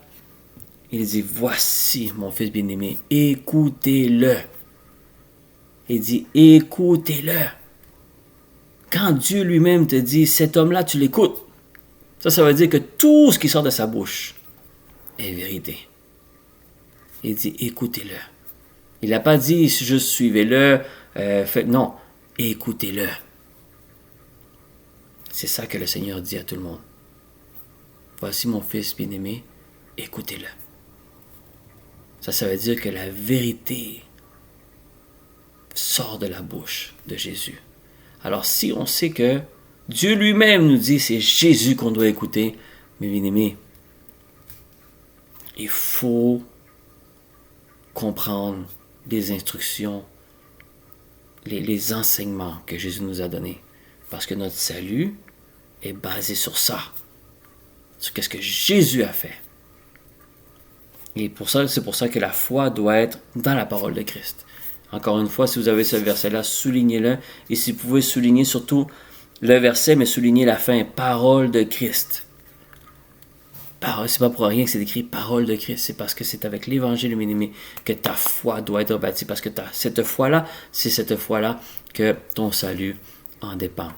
Il dit, voici mon fils bien-aimé, écoutez-le. Il dit, écoutez-le. Quand Dieu lui-même te dit, cet homme-là, tu l'écoutes, ça veut dire que tout ce qui sort de sa bouche est vérité. Il dit, écoutez-le. Il n'a pas dit, juste suivez-le, non, écoutez-le. C'est ça que le Seigneur dit à tout le monde. Voici mon fils bien-aimé, écoutez-le. Ça veut dire que la vérité sort de la bouche de Jésus. Alors si on sait que Dieu lui-même nous dit c'est Jésus qu'on doit écouter, mes bien-aimés, il faut comprendre les instructions, les enseignements que Jésus nous a donnés. Parce que notre salut est basé sur ça, sur ce que Jésus a fait. Et c'est pour ça que la foi doit être dans la parole de Christ. Encore une fois, si vous avez ce verset-là, soulignez-le. Et si vous pouvez souligner surtout le verset, mais souligner la fin, parole de Christ. C'est pas pour rien que c'est écrit parole de Christ. C'est parce que c'est avec l'évangile, mes amis, que ta foi doit être bâtie. Parce que cette foi-là, c'est cette foi-là que ton salut en dépend.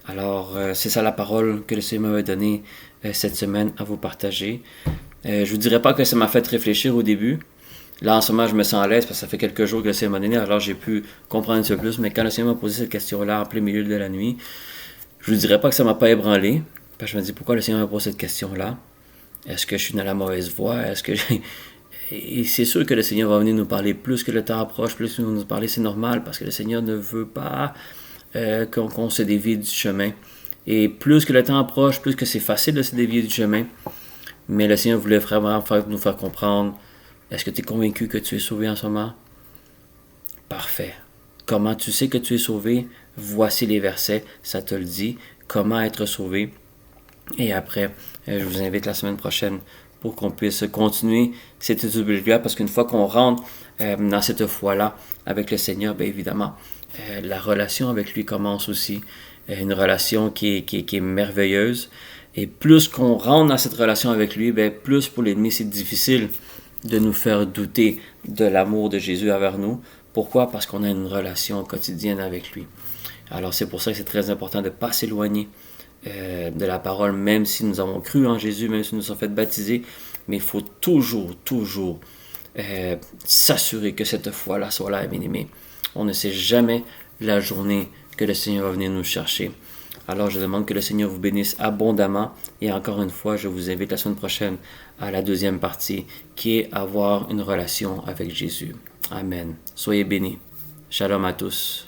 Alors, c'est ça la parole que le Seigneur m'avait donnée cette semaine à vous partager. Je vous dirais pas que ça m'a fait réfléchir au début. Là, en ce moment, je me sens à l'aise parce que ça fait quelques jours que le Seigneur m'a donné, alors j'ai pu comprendre un peu plus. Mais quand le Seigneur m'a posé cette question-là en plein milieu de la nuit, je vous dirais pas que ça m'a pas ébranlé. Parce que je me dis, pourquoi le Seigneur me pose cette question-là? Est-ce que je suis dans la mauvaise voie? Et c'est sûr que le Seigneur va venir nous parler plus que le temps approche, plus qu'il va nous parler, c'est normal, parce que le Seigneur ne veut pas qu'on se dévie du chemin. Et plus que le temps approche, plus que c'est facile de se dévier du chemin. Mais le Seigneur voulait vraiment nous faire comprendre. Est-ce que tu es convaincu que tu es sauvé en ce moment? Parfait. Comment tu sais que tu es sauvé? Voici les versets, ça te le dit. Comment être sauvé? Et après, je vous invite la semaine prochaine pour qu'on puisse continuer cette étude biblique, parce qu'une fois qu'on rentre dans cette foi-là avec le Seigneur, bien évidemment, la relation avec lui commence aussi. Une relation qui est merveilleuse. Et plus qu'on rentre dans cette relation avec lui, bien, plus pour l'ennemi, c'est difficile de nous faire douter de l'amour de Jésus envers nous. Pourquoi? Parce qu'on a une relation quotidienne avec lui. Alors c'est pour ça que c'est très important de ne pas s'éloigner de la parole, même si nous avons cru en Jésus, même si nous sommes fait baptiser. Mais il faut toujours s'assurer que cette foi-là soit là, bien aimé. On ne sait jamais la journée que le Seigneur va venir nous chercher. Alors je demande que le Seigneur vous bénisse abondamment. Et encore une fois, je vous invite la semaine prochaine à la deuxième partie, qui est avoir une relation avec Jésus. Amen. Soyez bénis. Shalom à tous.